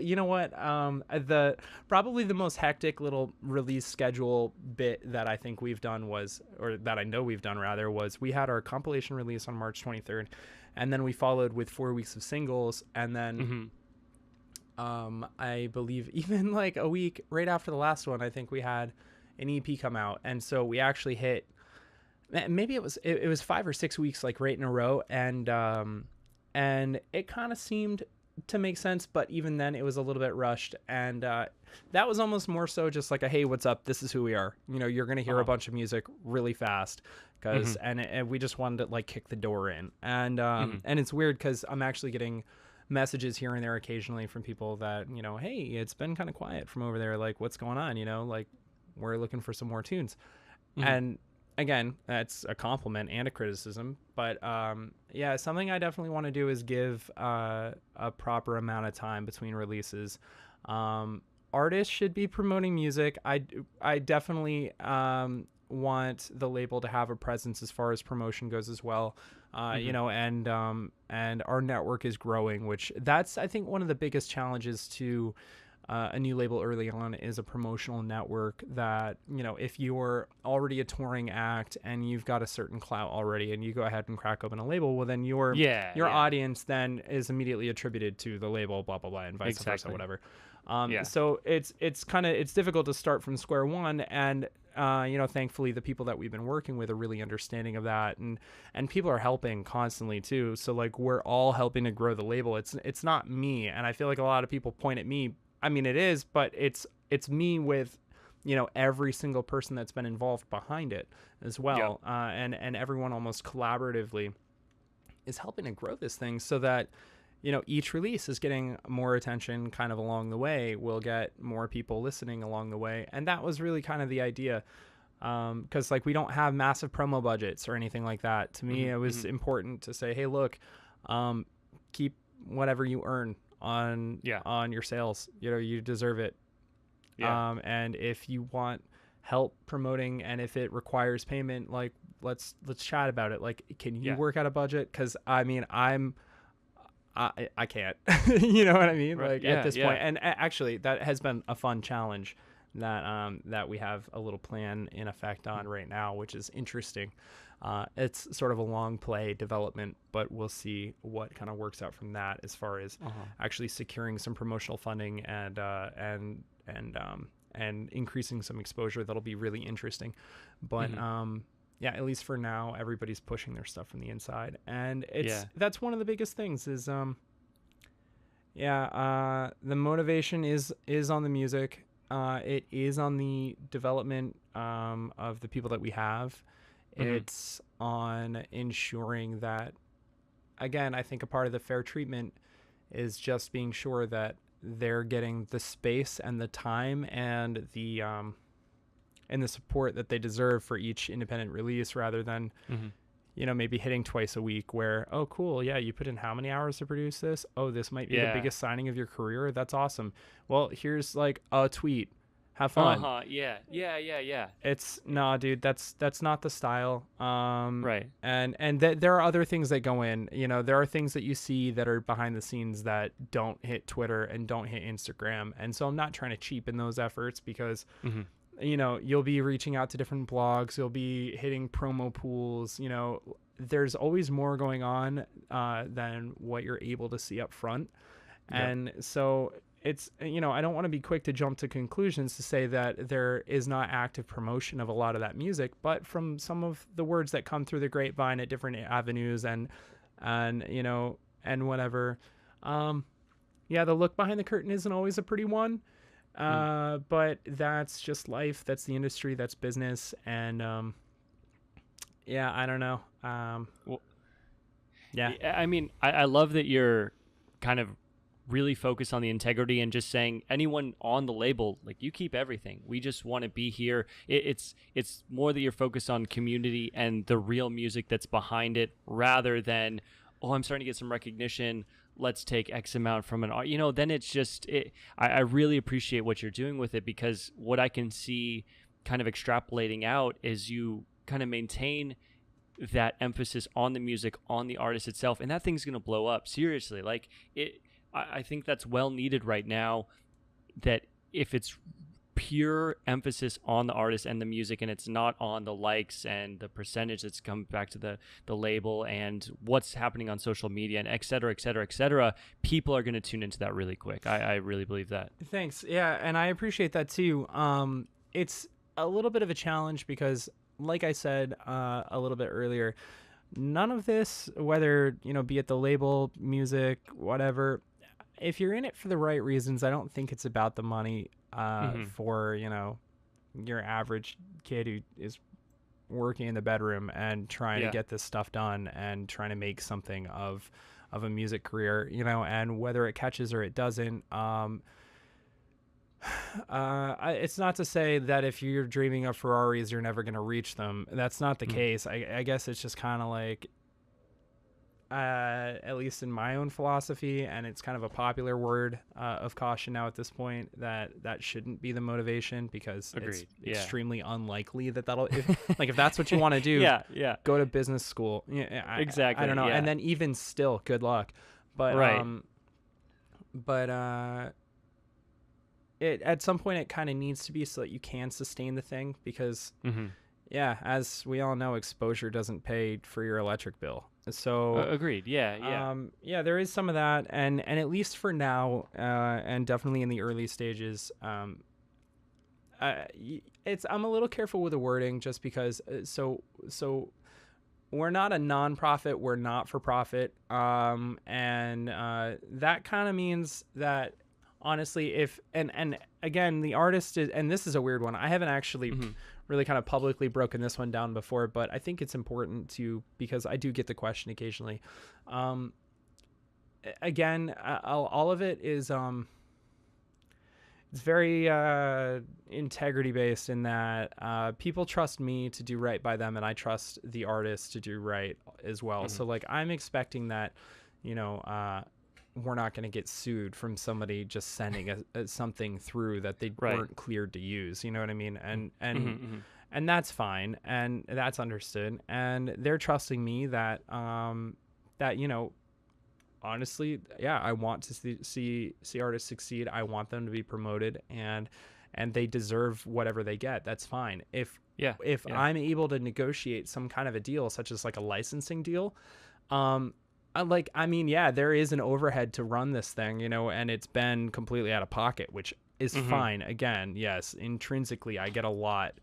You know what? Probably the most hectic little release schedule bit that I think we've done was, or that I know we've done rather, was we had our compilation release on March 23rd, and then we followed with 4 weeks of singles, and then I believe even like a week right after the last one, I think we had an EP come out, and so we actually hit, maybe it was 5 or 6 weeks like right in a row, and and it kind of seemed to make sense, but even then it was a little bit rushed, and that was almost more so just like a, hey, what's up, this is who we are, you're gonna hear a bunch of music really fast, because and we just wanted to like kick the door in, and it's weird because I'm actually getting messages here and there occasionally from people that, hey, it's been kind of quiet from over there, like what's going on, like we're looking for some more tunes. And again, that's a compliment and a criticism, but yeah, something I definitely want to do is give a proper amount of time between releases. Artists should be promoting music. I definitely want the label to have a presence as far as promotion goes as well. And our network is growing, which that's, I think, one of the biggest challenges to a new label early on is a promotional network that, if you're already a touring act and you've got a certain clout already and you go ahead and crack open a label, well, then your audience then is immediately attributed to the label, blah, blah, blah, and vice versa, whatever. So it's difficult to start from square one, and thankfully the people that we've been working with are really understanding of that, and people are helping constantly too. So like we're all helping to grow the label. It's not me, and I feel like a lot of people point at me. I mean, it is, but it's me with, every single person that's been involved behind it as well. And everyone almost collaboratively is helping to grow this thing so that, each release is getting more attention kind of along the way. We'll get more people listening along the way. And that was really kind of the idea. Because like we don't have massive promo budgets or anything like that. To me, it was important to say, hey, look, keep whatever you earn on your sales, you deserve it. And if you want help promoting, and if it requires payment, like let's chat about it. Like, can you work out a budget? Because I mean, I can't. You know what I mean? Like at this point. And actually that has been a fun challenge that we have a little plan in effect on right now, which is interesting. It's sort of a long play development, but we'll see what kind of works out from that as far as actually securing some promotional funding and increasing some exposure. That'll be really interesting. But at least for now, everybody's pushing their stuff from the inside, and that's one of the biggest things is the motivation is on the music. It is on the development of the people that we have. It's on ensuring that, again, I think a part of the fair treatment is just being sure that they're getting the space and the time and the support that they deserve for each independent release, rather than maybe hitting twice a week where, oh cool, yeah, you put in how many hours to produce this? Oh, this might be the biggest signing of your career. That's awesome. Well, here's like a tweet. Have fun. Yeah. It's dude, that's not the style. Right. And there are other things that go in. There are things that you see that are behind the scenes that don't hit Twitter and don't hit Instagram. And so I'm not trying to cheapen those efforts, because you'll be reaching out to different blogs, you'll be hitting promo pools. There's always more going on than what you're able to see up front. And so it's, I don't want to be quick to jump to conclusions to say that there is not active promotion of a lot of that music, but from some of the words that come through the grapevine at different avenues and whatever, the look behind the curtain isn't always a pretty one. But that's just life. That's the industry. That's business. And, I don't know. I mean, I love that you're kind of really focused on the integrity and just saying anyone on the label, like, you keep everything. We just want to be here. It's more that you're focused on community and the real music that's behind it, rather than, oh, I'm starting to get some recognition, let's take X amount from an art. Then it's just, I really appreciate what you're doing with it, because what I can see kind of extrapolating out is you kind of maintain that emphasis on the music, on the artist itself, and that thing's going to blow up. Seriously. Like, I think that's well needed right now, that if it's pure emphasis on the artist and the music, and it's not on the likes and the percentage that's come back to the label and what's happening on social media and et cetera, et cetera, et cetera, people are going to tune into that really quick. I really believe that. Thanks. Yeah, and I appreciate that too. It's a little bit of a challenge because, like I said a little bit earlier, none of this, whether, be it the label, music, whatever, if you're in it for the right reasons, I don't think it's about the money for, your average kid who is working in the bedroom and trying to get this stuff done and trying to make something of a music career, and whether it catches or it doesn't. It's not to say that if you're dreaming of Ferraris, you're never going to reach them. That's not the case. I guess it's just kind of like, at least in my own philosophy, and it's kind of a popular word of caution now at this point, that shouldn't be the motivation, because it's extremely unlikely that'll if that's what you want to do, go to business school. Exactly. I don't know. And then even still, good luck. But it at some point it kind of needs to be so that you can sustain the thing, because as we all know, exposure doesn't pay for your electric bill. So agreed. There is some of that, and at least for now, and definitely in the early stages, I'm a little careful with the wording, just because so we're not a nonprofit, we're not for profit, and that kind of means that, honestly, if and again, the artist is, and this is a weird one, I haven't actually really kind of publicly broken this one down before, but I think it's important to, because I do get the question occasionally. Again, all of it is it's very integrity based, in that people trust me to do right by them, and I trust the artist to do right as well. So like, I'm expecting that, we're not going to get sued from somebody just sending something through that they weren't cleared to use. You know what I mean? And that's fine, and that's understood. And they're trusting me that honestly, I want to see artists succeed. I want them to be promoted, and they deserve whatever they get. That's fine. If I'm able to negotiate some kind of a deal, such as like a licensing deal, there is an overhead to run this thing, and it's been completely out of pocket, which is fine. Again, yes, intrinsically, I get a lot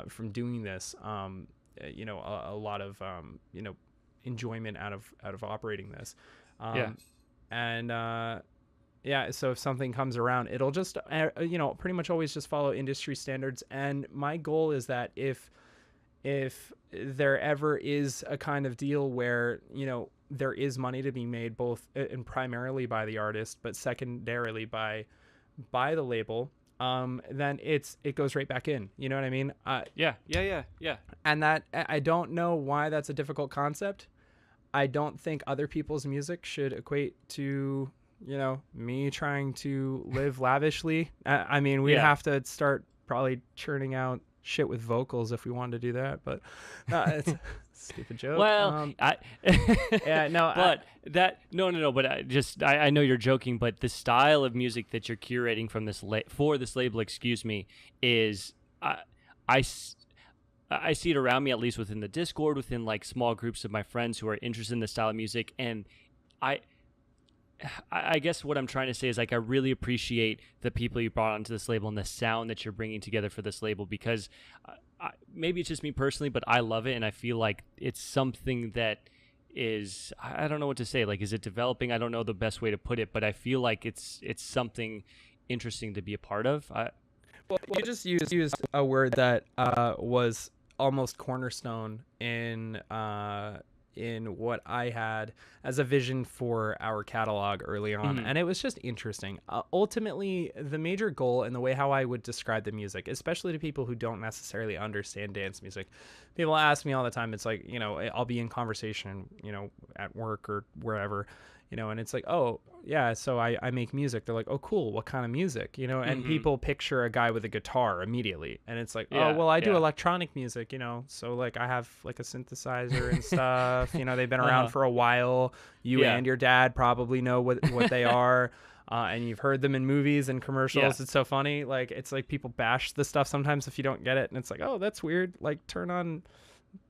from doing this, a lot of, enjoyment out of operating this. So if something comes around, it'll just, pretty much always just follow industry standards. And my goal is that if there ever is a kind of deal where, there is money to be made, both and primarily by the artist, but secondarily by the label, then it goes right back in. You know what I mean? And that, I don't know why that's a difficult concept. I don't think other people's music should equate to, me trying to live lavishly. We'd have to start probably churning out shit with vocals if we wanted to do that, but it's a stupid joke. Well, but I know you're joking, but the style of music that you're curating from for this label, is I see it around me, at least within the Discord, within like small groups of my friends who are interested in this style of music, and I guess what I'm trying to say is, like, I really appreciate the people you brought onto this label and the sound that you're bringing together for this label, because maybe it's just me personally, but I love it, and I feel like it's something that is, I don't know what to say. Like, is it developing? I don't know the best way to put it, but I feel like it's something interesting to be a part of. Well, you just used a word that was almost cornerstone in what I had as a vision for our catalog early on. And it was just interesting. Ultimately, the major goal, and the way how I would describe the music, especially to people who don't necessarily understand dance music, people ask me all the time, it's like, I'll be in conversation, at work or wherever, and it's like, oh yeah, so I make music. They're like, oh cool, what kind of music? And people picture a guy with a guitar immediately, and it's like, oh well, I do electronic music, so like I have like a synthesizer and stuff. They've been around for a while. You and your dad probably know what they are. And you've heard them in movies and commercials. It's so funny. Like, it's like people bash the stuff sometimes if you don't get it, and it's like, oh, that's weird. Like, turn on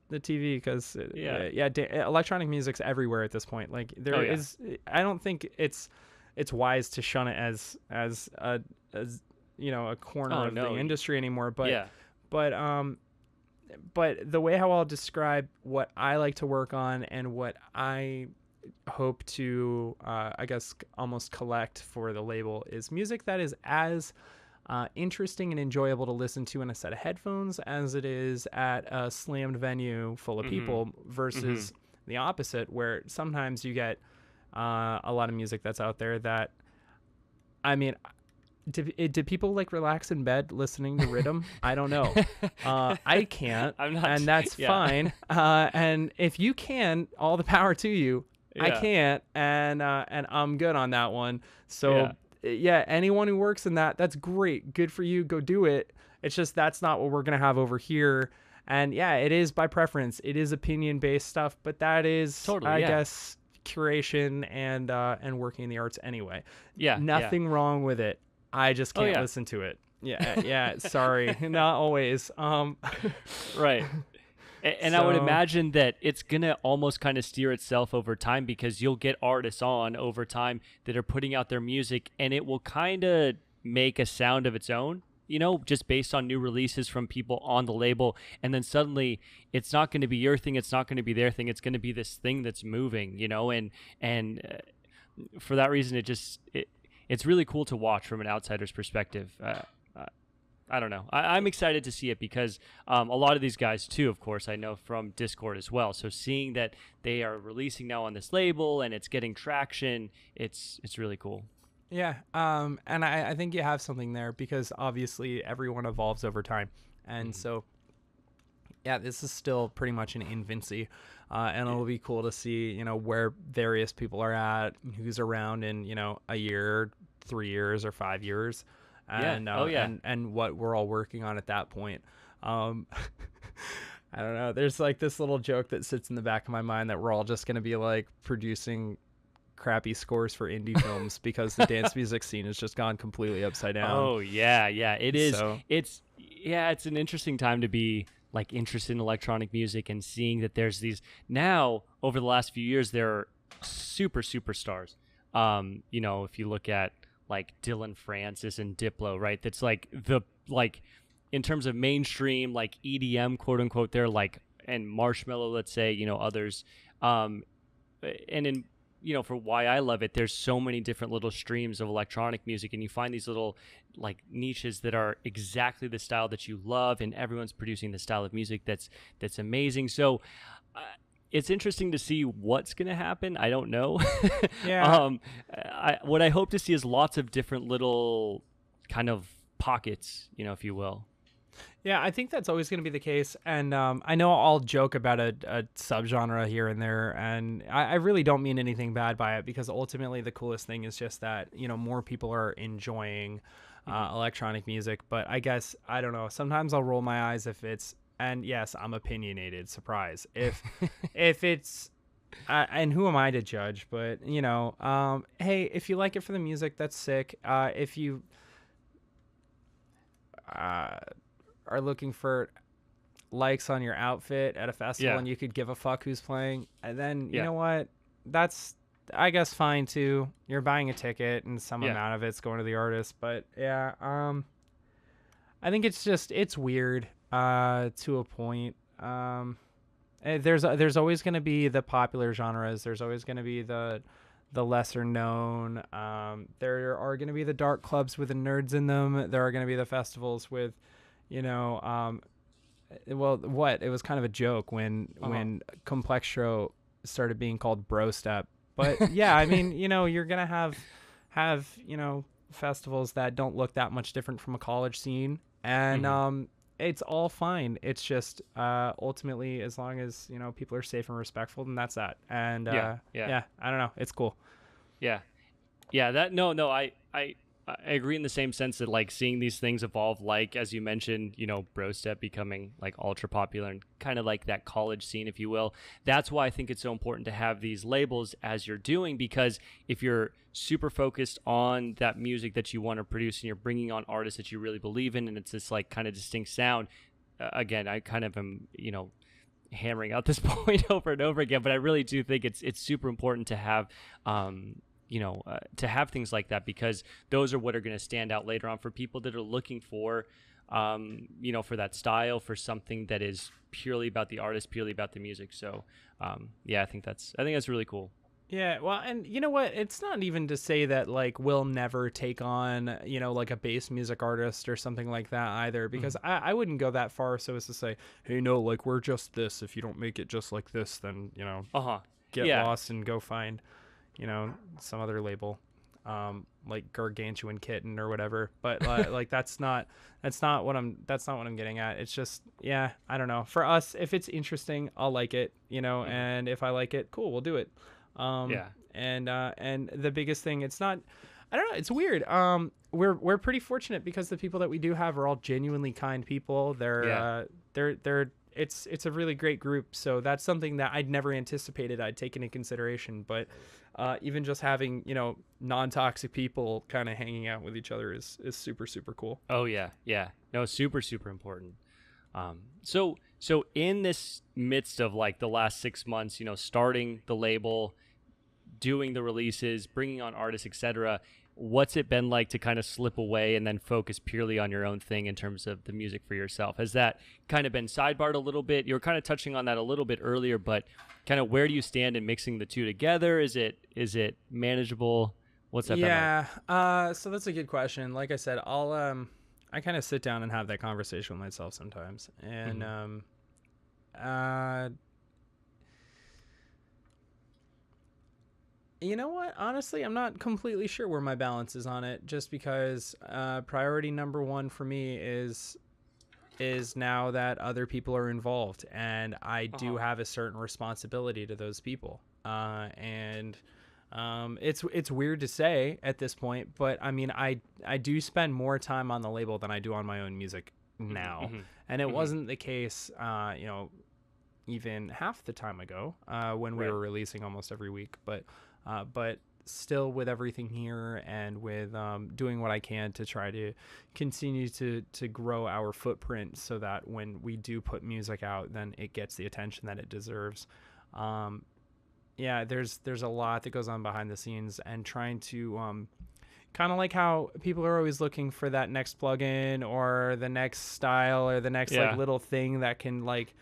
the TV, because electronic music's everywhere at this point. Like, there is, I don't think it's wise to shun it as a corner of the industry anymore. But but the way how I'll describe what I like to work on and what I hope to, I guess, almost collect for the label is music that is as interesting and enjoyable to listen to in a set of headphones as it is at a slammed venue full of people, versus the opposite, where sometimes you get a lot of music that's out there that, I mean, do people like relax in bed listening to rhythm? I don't know. I can't, I'm not, and that's fine. And if you can, all the power to you. I can't, and I'm good on that one. So yeah, anyone who works in that's great. Good for you. Go do it. It's just that's not what we're gonna have over here. And yeah, it is by preference. It is opinion-based stuff, but that is totally, I guess, curation and working in the arts anyway. Yeah, nothing wrong with it. I just can't listen to it. Yeah. Sorry, not always. Right. And I would imagine that it's going to almost kind of steer itself over time, because you'll get artists on over time that are putting out their music and it will kind of make a sound of its own, just based on new releases from people on the label. And then suddenly it's not going to be your thing. It's not going to be their thing. It's going to be this thing that's moving, and for that reason, it's really cool to watch from an outsider's perspective. I don't know. I'm excited to see it because a lot of these guys too, of course, I know from Discord as well. So seeing that they are releasing now on this label and it's getting traction, it's really cool. Yeah. And I think you have something there, because obviously everyone evolves over time. And so, yeah, this is still pretty much an infancy. And it'll be cool to see, where various people are at, who's around in, a year, 3 years, or 5 years. And, and what we're all working on at that point. I don't know. There's like this little joke that sits in the back of my mind that we're all just going to be like producing crappy scores for indie films because the dance music scene has just gone completely upside down. Oh yeah. It is. So, it's an interesting time to be like interested in electronic music and seeing that there's these now over the last few years, there are superstars. If you look at like Dylan Francis and Diplo, right? That's like in terms of mainstream, like EDM, quote unquote, they're like, and Marshmello, let's say, others. And in, for why I love it, there's so many different little streams of electronic music, and you find these little like niches that are exactly the style that you love, and everyone's producing the style of music that's amazing. So, it's interesting to see what's going to happen. I don't know. Yeah. What I hope to see is lots of different little kind of pockets, if you will. Yeah, I think that's always going to be the case. And I know I'll joke about a subgenre here and there, and I really don't mean anything bad by it, because ultimately the coolest thing is just that, more people are enjoying electronic music. But I guess, I don't know, sometimes I'll roll my eyes if it's, and yes, I'm opinionated. Surprise. If it's, and who am I to judge? But hey, if you like it for the music, that's sick. If you are looking for likes on your outfit at a festival and you could give a fuck who's playing, and then you know what? That's, I guess, fine too. You're buying a ticket and some amount of it's going to the artist. But yeah, I think it's weird. To a point. There's always going to be the popular genres. There's always going to be the lesser known. There are going to be the dark clubs with the nerds in them. There are going to be the festivals with, well, what? It was kind of a joke when Complextro started being called Bro Step. But yeah, I mean, you're going to have festivals that don't look that much different from a college scene, and it's all fine. It's just ultimately, as long as people are safe and respectful, then that's that. And I don't know, it's cool. I agree in the same sense that like seeing these things evolve, like as you mentioned, Bro Step becoming like ultra popular and kind of like that college scene, if you will. That's why I think it's so important to have these labels as you're doing, because if you're super focused on that music that you want to produce and you're bringing on artists that you really believe in, and it's this like kind of distinct sound, again, I kind of am, hammering out this point over and over again, but I really do think it's super important to have, to have things like that, because those are what are going to stand out later on for people that are looking for for that style, for something that is purely about the artist, purely about the music. So, I think that's really cool. Yeah, well, and you know what? It's not even to say that like we'll never take on, like a bass music artist or something like that either, because I wouldn't go that far so as to say, hey, no, like we're just this. If you don't make it just like this, then, get lost and go find, some other label, like Gargantuan Kitten or whatever. But like that's not what I'm getting at. It's just, I don't know. For us, if it's interesting, I'll like it, and if I like it, cool, we'll do it. And the biggest thing, it's not, I don't know, it's weird. We're pretty fortunate because the people that we do have are all genuinely kind people. It's a really great group. So that's something that I'd never anticipated I'd take into consideration. But even just having, non-toxic people kind of hanging out with each other is super, super cool. Oh yeah. Yeah. No, super, super important. So in this midst of like the last 6 months, starting the label, doing the releases, bringing on artists, etc., what's it been like to kind of slip away and then focus purely on your own thing in terms of the music for yourself? Has that kind of been sidebarred a little bit? You were kind of touching on that a little bit earlier, but kind of where do you stand in mixing the two together? Is it manageable? What's that been like? So that's a good question. Like I said, I kind of sit down and have that conversation with myself sometimes. And you know what? Honestly, I'm not completely sure where my balance is on it, just because priority number one for me is now that other people are involved, and I do have a certain responsibility to those people. And it's weird to say at this point, but I mean, I do spend more time on the label than I do on my own music now. And it wasn't the case, even half the time ago, when we were releasing almost every week, but still, with everything here and with doing what I can to try to continue to grow our footprint so that when we do put music out, then it gets the attention that it deserves. There's a lot that goes on behind the scenes, and trying to kind of like how people are always looking for that next plugin or the next style or the next like little thing that can, like,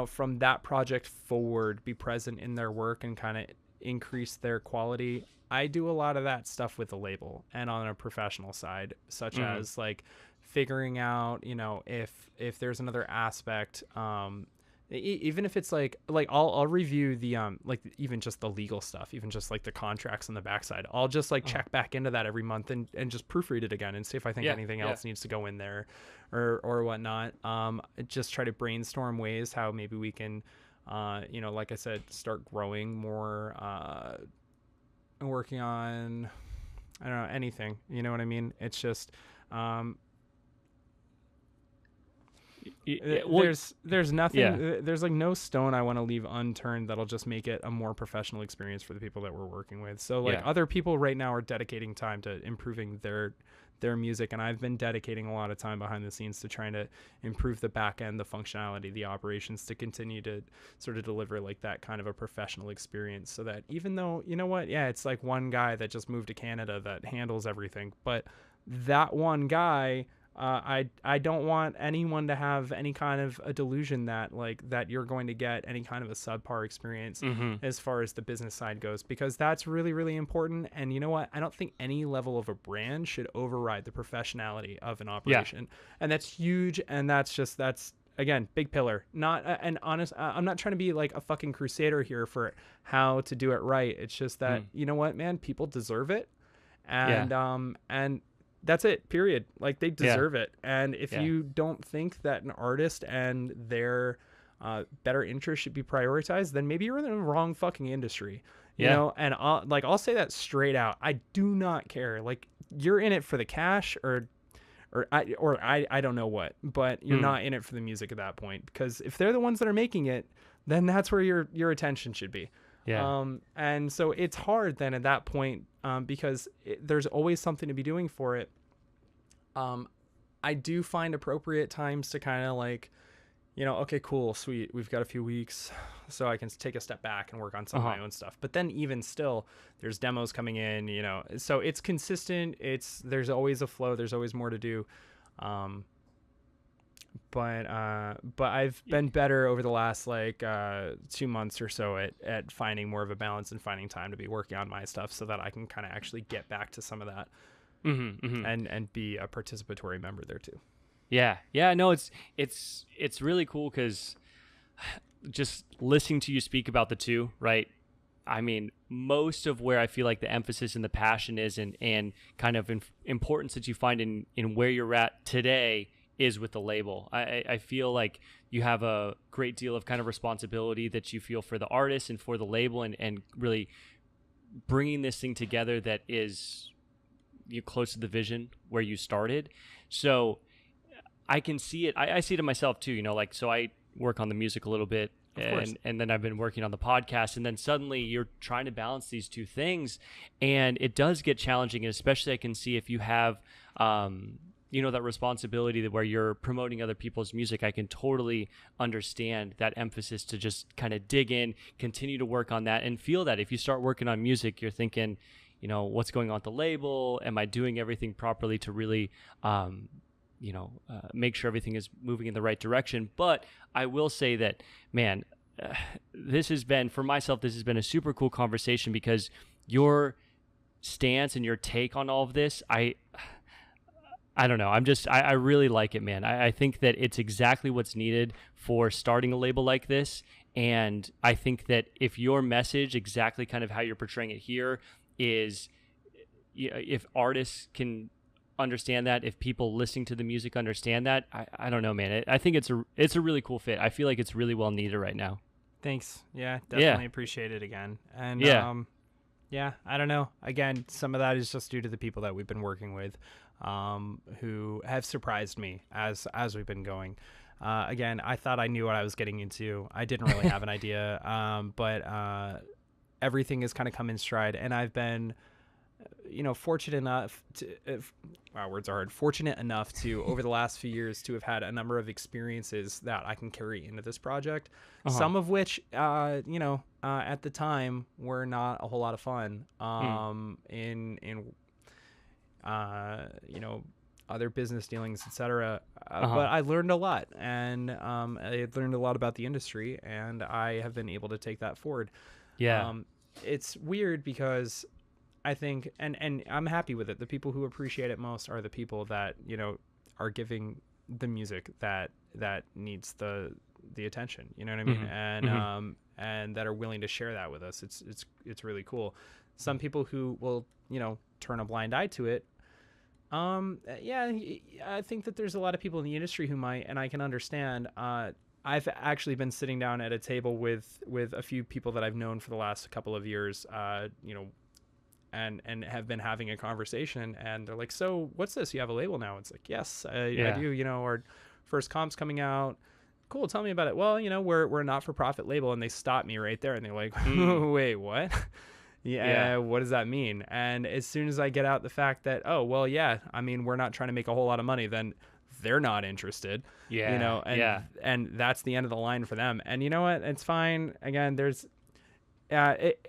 from that project forward, be present in their work and kind of increase their quality. I do a lot of that stuff with the label and on a professional side, such as like figuring out, if there's another aspect, even if it's like I'll review the like even just the legal stuff, even just like the contracts on the backside. I'll just like check back into that every month and just proofread it again and see if I think anything else needs to go in there or whatnot. Just try to brainstorm ways how maybe we can like I said, start growing more, working on, I don't know, anything, you know what I mean? It's just, there's nothing, there's like no stone I want to leave unturned that'll just make it a more professional experience for the people that we're working with. So like other people right now are dedicating time to improving their music, and I've been dedicating a lot of time behind the scenes to trying to improve the back end, the functionality, the operations, to continue to sort of deliver like that kind of a professional experience, so that even though, it's like one guy that just moved to Canada that handles everything, but that one guy, I don't want anyone to have any kind of a delusion that that you're going to get any kind of a subpar experience as far as the business side goes, because that's really, really important. And you know what? I don't think any level of a brand should override the professionality of an operation. And that's huge. And that's again, big pillar. Not an honest. I'm not trying to be like a fucking crusader here for how to do it right. It's just that, you know what, man, people deserve it. And that's it, period. Like, they deserve it. And if you don't think that an artist and their better interests should be prioritized, then maybe you're in the wrong fucking industry. You know? And I'll say that straight out. I do not care. Like, you're in it for the cash or I don't know what, but you're not in it for the music at that point, because if they're the ones that are making it, then that's where your attention should be. And so it's hard then at that point, because there's always something to be doing for it. I do find appropriate times to kind of like, okay, cool, sweet, we've got a few weeks, so I can take a step back and work on some of my own stuff. But then even still, there's demos coming in, so it's consistent. There's always a flow. There's always more to do. but I've been better over the last like 2 months or so at finding more of a balance and finding time to be working on my stuff so that I can kind of actually get back to some of that and be a participatory member there too. Yeah. No, it's really cool because just listening to you speak about the two, right? I mean, most of where I feel like the emphasis and the passion is and kind of importance that you find in where you're at today is with the label. I feel like you have a great deal of kind of responsibility that you feel for the artist and for the label and really bringing this thing together that is close to the vision where you started. So I can see it. I see it in myself too, like, so I work on the music a little bit. And then I've been working on the podcast, and then suddenly you're trying to balance these two things, and it does get challenging. And especially I can see if you have, that responsibility that where you're promoting other people's music, I can totally understand that emphasis to just kind of dig in, continue to work on that, and feel that if you start working on music, you're thinking, what's going on with the label? Am I doing everything properly to really, make sure everything is moving in the right direction? But I will say that, man, this has been a super cool conversation because your stance and your take on all of this, I don't know. I really like it, man. I think that it's exactly what's needed for starting a label like this. And I think that if your message, exactly kind of how you're portraying it here, is if artists can understand that, if people listening to the music understand that, I don't know, man. I think it's a really cool fit. I feel like it's really well needed right now. Thanks. Yeah, definitely appreciate it again. And I don't know. Again, some of that is just due to the people that we've been working with, who have surprised me as we've been going. Again, I thought I knew what I was getting into. I didn't really have an idea, but everything has kind of come in stride, and I've been fortunate enough to over the last few years to have had a number of experiences that I can carry into this project. Some of which, at the time were not a whole lot of fun. In other business dealings, etc. But I learned a lot, and I learned a lot about the industry, and I have been able to take that forward. Yeah. It's weird because I think, and I'm happy with it. The people who appreciate it most are the people that, are giving the music that needs the attention, you know what I mean? And that are willing to share that with us. It's really cool. Some people who will, turn a blind eye to it. I think that there's a lot of people in the industry who might, and I can understand. I've actually been sitting down at a table with a few people that I've known for the last couple of years, and have been having a conversation, and they're like, so what's this? You have a label now? It's like, yes, I do. Our first comp's coming out. Cool. Tell me about it. Well, we're a not-for-profit label. And they stopped me right there, and they're like, wait, what? What does that mean? And as soon as I get out the fact that, we're not trying to make a whole lot of money, then they're not interested, and that's the end of the line for them. And you know what? It's fine. Again, there's,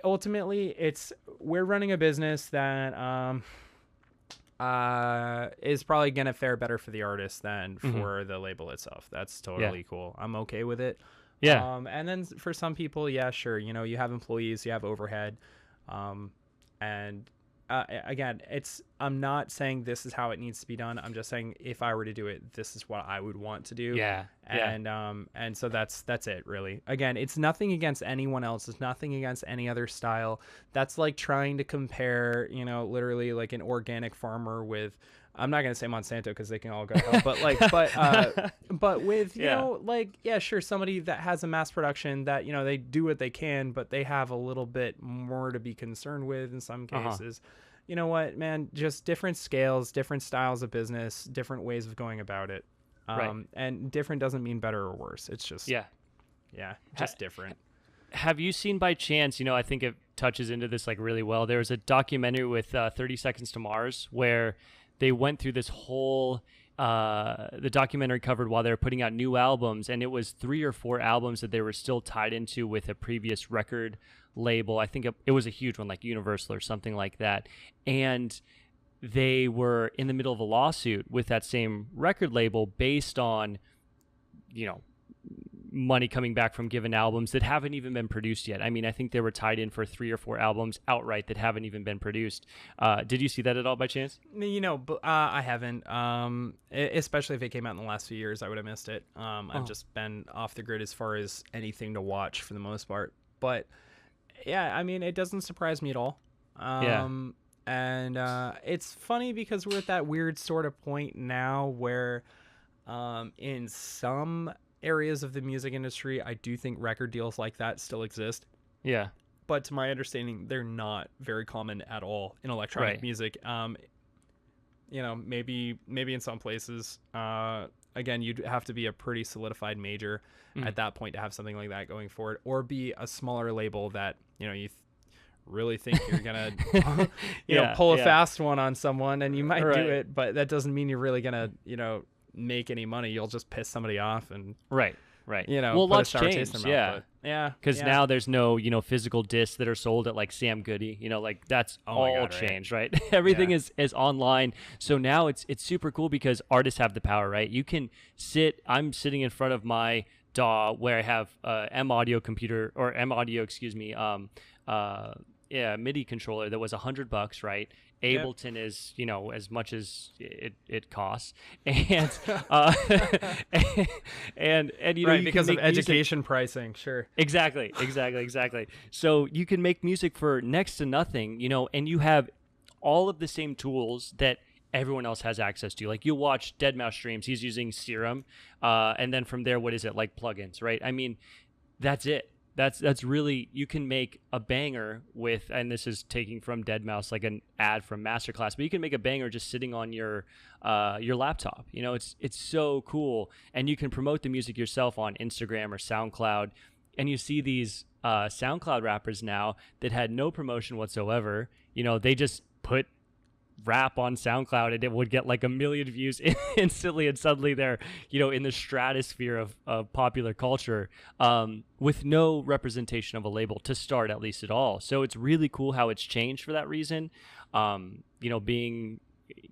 ultimately we're running a business that, is probably going to fare better for the artist than for the label itself. That's totally cool. I'm okay with it. Yeah. And then for some people, sure. You have employees, you have overhead. And again, I'm not saying this is how it needs to be done. I'm just saying if I were to do it, this is what I would want to do. And so that's it, really. Again, it's nothing against anyone else. It's nothing against any other style. That's like trying to compare, literally like an organic farmer with, I'm not going to say Monsanto because they can all go hell, but with, sure, somebody that has a mass production that, they do what they can, but they have a little bit more to be concerned with in some cases. You know what, man, just different scales, different styles of business, different ways of going about it. And different doesn't mean better or worse. It's just, just different. Have you seen by chance, I think it touches into this like really well. There was a documentary with 30 Seconds to Mars where they went through this whole, the documentary covered while they were putting out new albums, and it was 3 or 4 albums that they were still tied into with a previous record label. I think it was a huge one, like Universal or something like that. And they were in the middle of a lawsuit with that same record label based on money coming back from given albums that haven't even been produced yet. I mean, I think they were tied in for 3 or 4 albums outright that haven't even been produced. Did you see that at all by chance? I haven't. Especially if it came out in the last few years, I would have missed it. I've just been off the grid as far as anything to watch for the most part. But yeah, I mean, it doesn't surprise me at all. And it's funny because we're at that weird sort of point now where in some areas of the music industry, I do think record deals like that still exist. Yeah. But to my understanding, they're not very common at all in electronic music. Maybe in some places, again, you'd have to be a pretty solidified major at that point to have something like that going forward, or be a smaller label that, you really think you're going to, pull a fast one on someone, and you might do it, but that doesn't mean you're really going to, make any money. You'll just piss somebody off and right. Well, lots changed. Because now there's no physical discs that are sold at like Sam Goody. That's all changed, right? Everything is online. So now it's super cool because artists have the power, right? You can I'm sitting in front of my DAW where I have M audio MIDI controller that was $100, right? Ableton is, as much as it costs, and because of education pricing, sure. Exactly. So you can make music for next to nothing, and you have all of the same tools that everyone else has access to. Like, you'll watch deadmau5 streams, he's using Serum, and then from there, what is it, like plugins, right? I mean, that's it. That's really, you can make a banger with, and this is taking from deadmau5, like an ad from Masterclass, but you can make a banger just sitting on your laptop. It's so cool, and you can promote the music yourself on Instagram or SoundCloud, and you see these SoundCloud rappers now that had no promotion whatsoever. They just put rap on SoundCloud and it would get like 1 million views instantly, and suddenly they're in the stratosphere of popular culture, with no representation of a label to start, at least at all. So it's really cool how it's changed for that reason. Being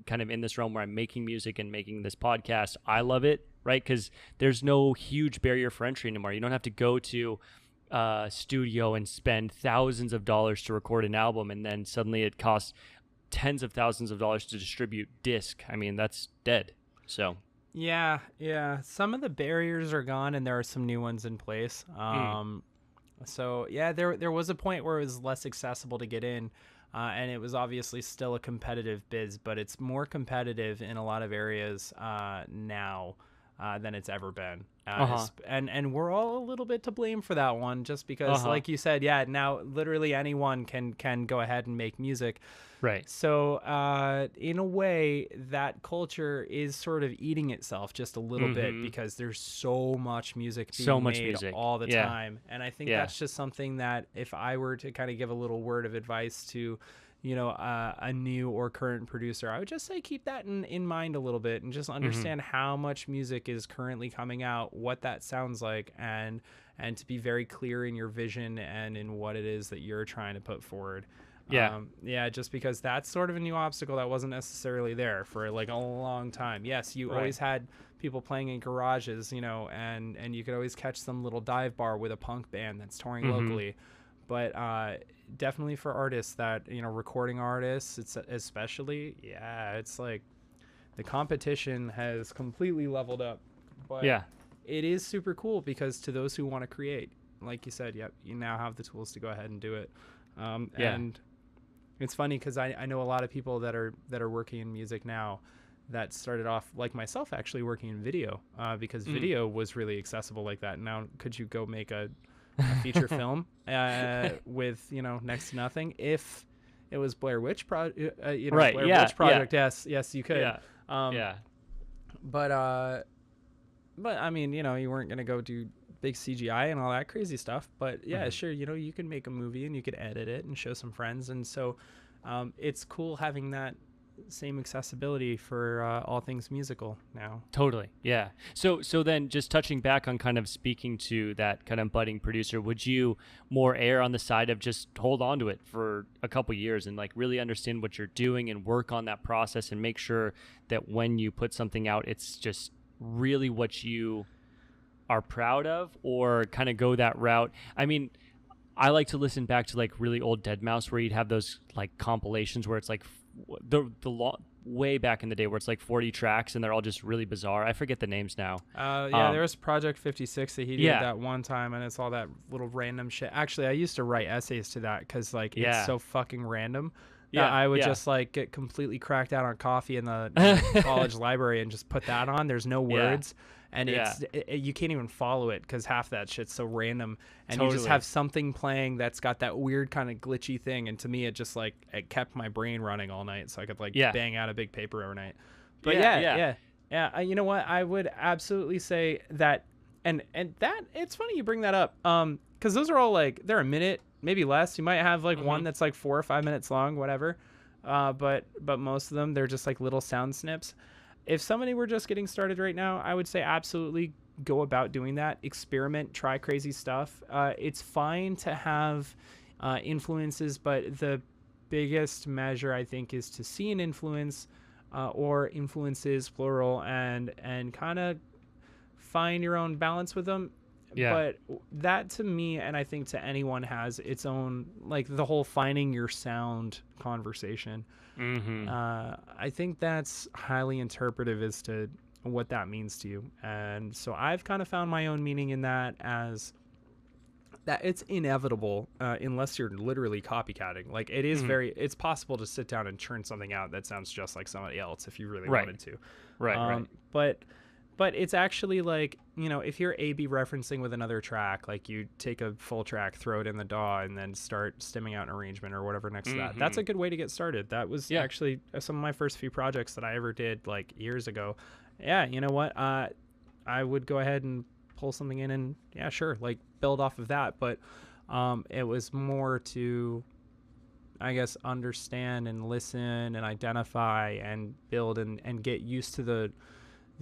kind of in this realm where I'm making music and making this podcast, I love it, right? Because there's no huge barrier for entry anymore. You don't have to go to studio and spend thousands of dollars to record an album, and then suddenly it costs tens of thousands of dollars to distribute disc. I mean, that's dead. So yeah, some of the barriers are gone and there are some new ones in place. So yeah, there was a point where it was less accessible to get in, and it was obviously still a competitive biz, but it's more competitive in a lot of areas now than it's ever been. And we're all a little bit to blame for that one, just because like you said, now literally anyone can go ahead and make music. Right. So in a way, that culture is sort of eating itself just a little bit, because there's so much music being made all the time. And I think that's just something that, if I were to kind of give a little word of advice to a new or current producer, I would just say keep that in mind a little bit, and just understand how much music is currently coming out, what that sounds like, and to be very clear in your vision and in what it is that you're trying to put forward. Just because that's sort of a new obstacle that wasn't necessarily there for like a long time. Yes, you always had people playing in garages, and you could always catch some little dive bar with a punk band that's touring locally. But definitely for artists that, recording artists, it's especially, it's like the competition has completely leveled up. But it is super cool, because to those who want to create, like you said, you now have the tools to go ahead and do it. And it's funny because I know a lot of people that are working in music now that started off like myself, actually working in video, because video was really accessible like that. Now, could you go make a feature film with next to nothing? If it was Blair Witch Project, Witch Project, yes, you could. But I mean, you weren't gonna go do big CGI and all that crazy stuff, but sure, you can make a movie and you could edit it and show some friends, and so it's cool having that same accessibility for all things musical now. Totally. Yeah. So then, just touching back on kind of speaking to that kind of budding producer, would you more err on the side of just hold on to it for a couple years and like really understand what you're doing and work on that process and make sure that when you put something out, it's just really what you are proud of, or kind of go that route? I mean, I like to listen back to like really old Deadmau5 where you'd have those like compilations where it's like way back in the day where it's like 40 tracks and they're all just really bizarre. I forget the names now. There was Project 56 that he did that one time, and it's all that little random shit. Actually, I used to write essays to that because like it's so fucking random. Yeah, I would just like get completely cracked out on coffee in the college library and just put that on. There's no words, and you can't even follow it because half that shit's so random. And you just have something playing that's got that weird kind of glitchy thing. And to me, it just like it kept my brain running all night, so I could like bang out a big paper every night. But you know what? I would absolutely say that, and that it's funny you bring that up, because those are all like they're a minute. Maybe less. You might have like one that's like 4 or 5 minutes long, whatever. But most of them, they're just like little sound snips. If somebody were just getting started right now, I would say absolutely go about doing that. Experiment, try crazy stuff. It's fine to have influences, but the biggest measure I think is to see an influence or influences plural and kind of find your own balance with them. Yeah. But that to me, and I think to anyone, has its own, like the whole finding your sound conversation. I think that's highly interpretive as to what that means to you. And so I've kind of found my own meaning in that as that it's inevitable unless you're literally copycatting. Like it is it's possible to sit down and churn something out that sounds just like somebody else if you really wanted to. Right. But it's actually like, you know, if you're A/B referencing with another track, like you take a full track, throw it in the DAW, and then start stemming out an arrangement or whatever next to that. That's a good way to get started. That was actually some of my first few projects that I ever did like years ago. Yeah, you know what? I would go ahead and pull something in and, like build off of that. But it was more to, I guess, understand and listen and identify and build and get used to the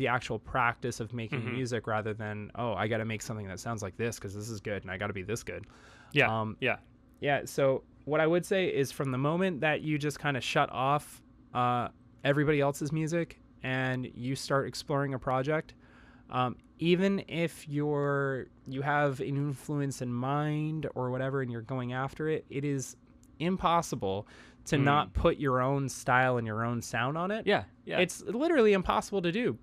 actual practice of making music rather than, I got to make something that sounds like this because this is good and I got to be this good. So what I would say is from the moment that you just kind of shut off everybody else's music and you start exploring a project, even if you have an influence in mind or whatever and you're going after it, it is impossible to not put your own style and your own sound on it. It's literally impossible to do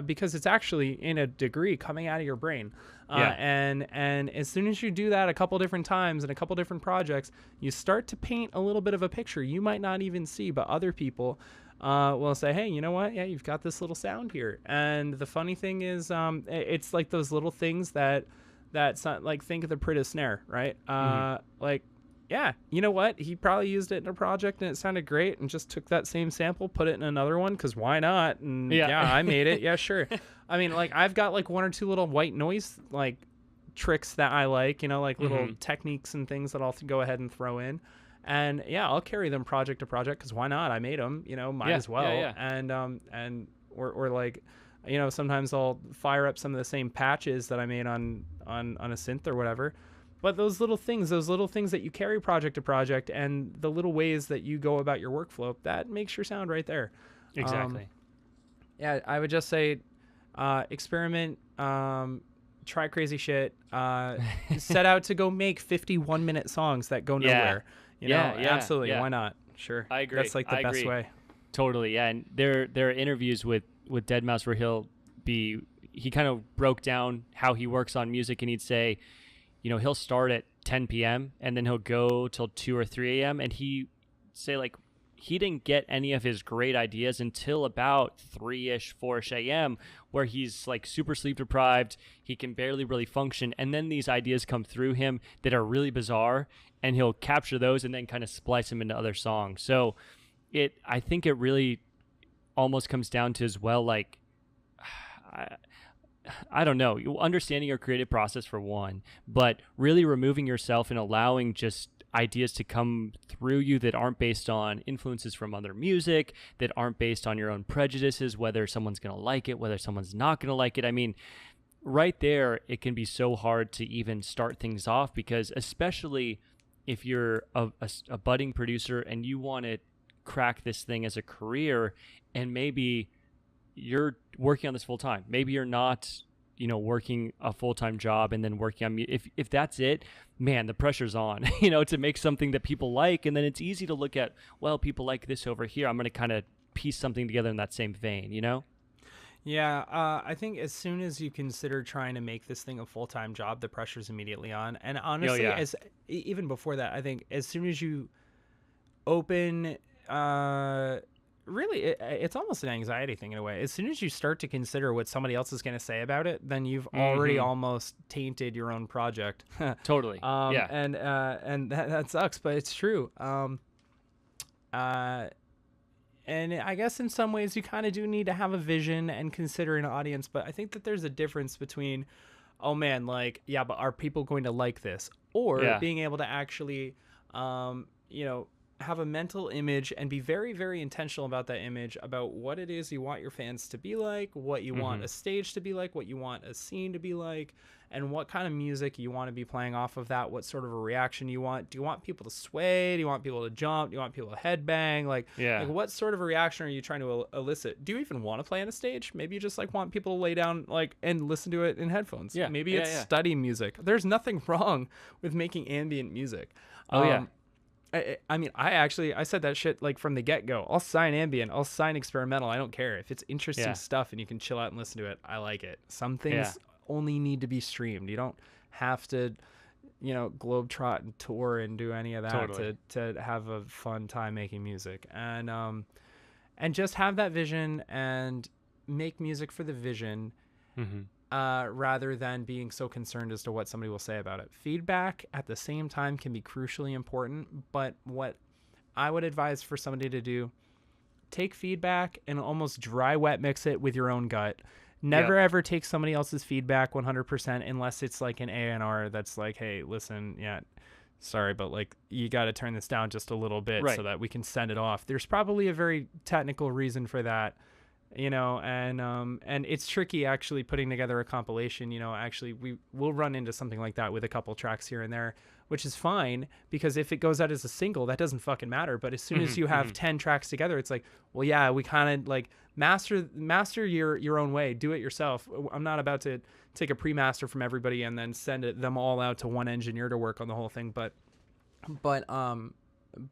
because it's actually in a degree coming out of your brain. And as soon as you do that a couple different times in a couple different projects, you start to paint a little bit of a picture you might not even see, but other people will say, hey, you know what? Yeah, you've got this little sound here. And the funny thing is, it's like those little things that like think of the Prita snare, right? Like, yeah, you know what? He probably used it in a project and it sounded great and just took that same sample, put it in another one because why not? And I made it. Yeah, sure. I mean, like I've got like one or two little white noise like tricks that I like, you know, like little techniques and things that I'll go ahead and throw in. And I'll carry them project to project because why not? I made them, you know, might as well. And or like, you know, sometimes I'll fire up some of the same patches that I made on a synth or whatever. But those little things that you carry project to project and the little ways that you go about your workflow, that makes your sound right there. Exactly. I would just say experiment, try crazy shit, set out to go make 51-minute songs that go nowhere. You know, absolutely. Why not? Sure. I agree. That's like the best way. Totally. Yeah. And there are interviews with Deadmau5 where he kind of broke down how he works on music, and he'd say, you know, he'll start at 10 p.m. and then he'll go till 2 or 3 a.m. and he say like he didn't get any of his great ideas until about 3-ish, 4-ish a.m. where he's like super sleep deprived. He can barely really function. And then these ideas come through him that are really bizarre and he'll capture those and then kind of splice them into other songs. So I think it really almost comes down to as well, like, I don't know, understanding your creative process for one, but really removing yourself and allowing just ideas to come through you that aren't based on influences from other music, that aren't based on your own prejudices, whether someone's going to like it, whether someone's not going to like it. I mean, right there, it can be so hard to even start things off because especially if you're a budding producer and you want to crack this thing as a career and maybe you're working on this full time. Maybe you're not working a full-time job and then working on if that's it, man, the pressure's on, to make something that people like. And then it's easy to look at, well, people like this over here, I'm going to kind of piece something together in that same vein, Yeah, I think as soon as you consider trying to make this thing a full-time job, the pressure's immediately on. And honestly, even before that, I think as soon as you open, really, it's almost an anxiety thing in a way. As soon as you start to consider what somebody else is going to say about it, then you've already almost tainted your own project. Totally. And that sucks, but it's true. And I guess in some ways you kind of do need to have a vision and consider an audience. But I think that there's a difference between, oh man, like, yeah, but are people going to like this? Or being able to actually, have a mental image and be very, very intentional about that image, about what it is you want your fans to be like, what you want a stage to be like, what you want a scene to be like, and what kind of music you want to be playing off of that, what sort of a reaction you want. Do you want people to sway? Do you want people to jump? Do you want people to headbang? Like what sort of a reaction are you trying to elicit? Do you even want to play on a stage? Maybe you just want people to lay down and listen to it in headphones. Maybe it's study music. There's nothing wrong with making ambient music. I mean, I said that shit from the get-go. I'll sign ambient, I'll sign experimental. I don't care if it's interesting stuff and you can chill out and listen to it. I like it. Some things only need to be streamed. You don't have to, globetrot and tour and do any of that to have a fun time making music. And just have that vision and make music for the vision. Rather than being so concerned as to what somebody will say about it. Feedback at the same time can be crucially important, but what I would advise for somebody to do, take feedback and almost dry wet mix it with your own gut. Never ever take somebody else's feedback 100% unless it's like an A&R that's like, hey, listen, sorry, but you got to turn this down just a little bit so that we can send it off. There's probably a very technical reason for that. And it's tricky actually putting together a compilation. Actually we'll run into something like that with a couple tracks here and there, which is fine, because if it goes out as a single, that doesn't fucking matter. But as soon as you have 10 tracks together, it's like, well, yeah, we kind of master your own way, do it yourself. I'm not about to take a pre-master from everybody and then send them all out to one engineer to work on the whole thing. But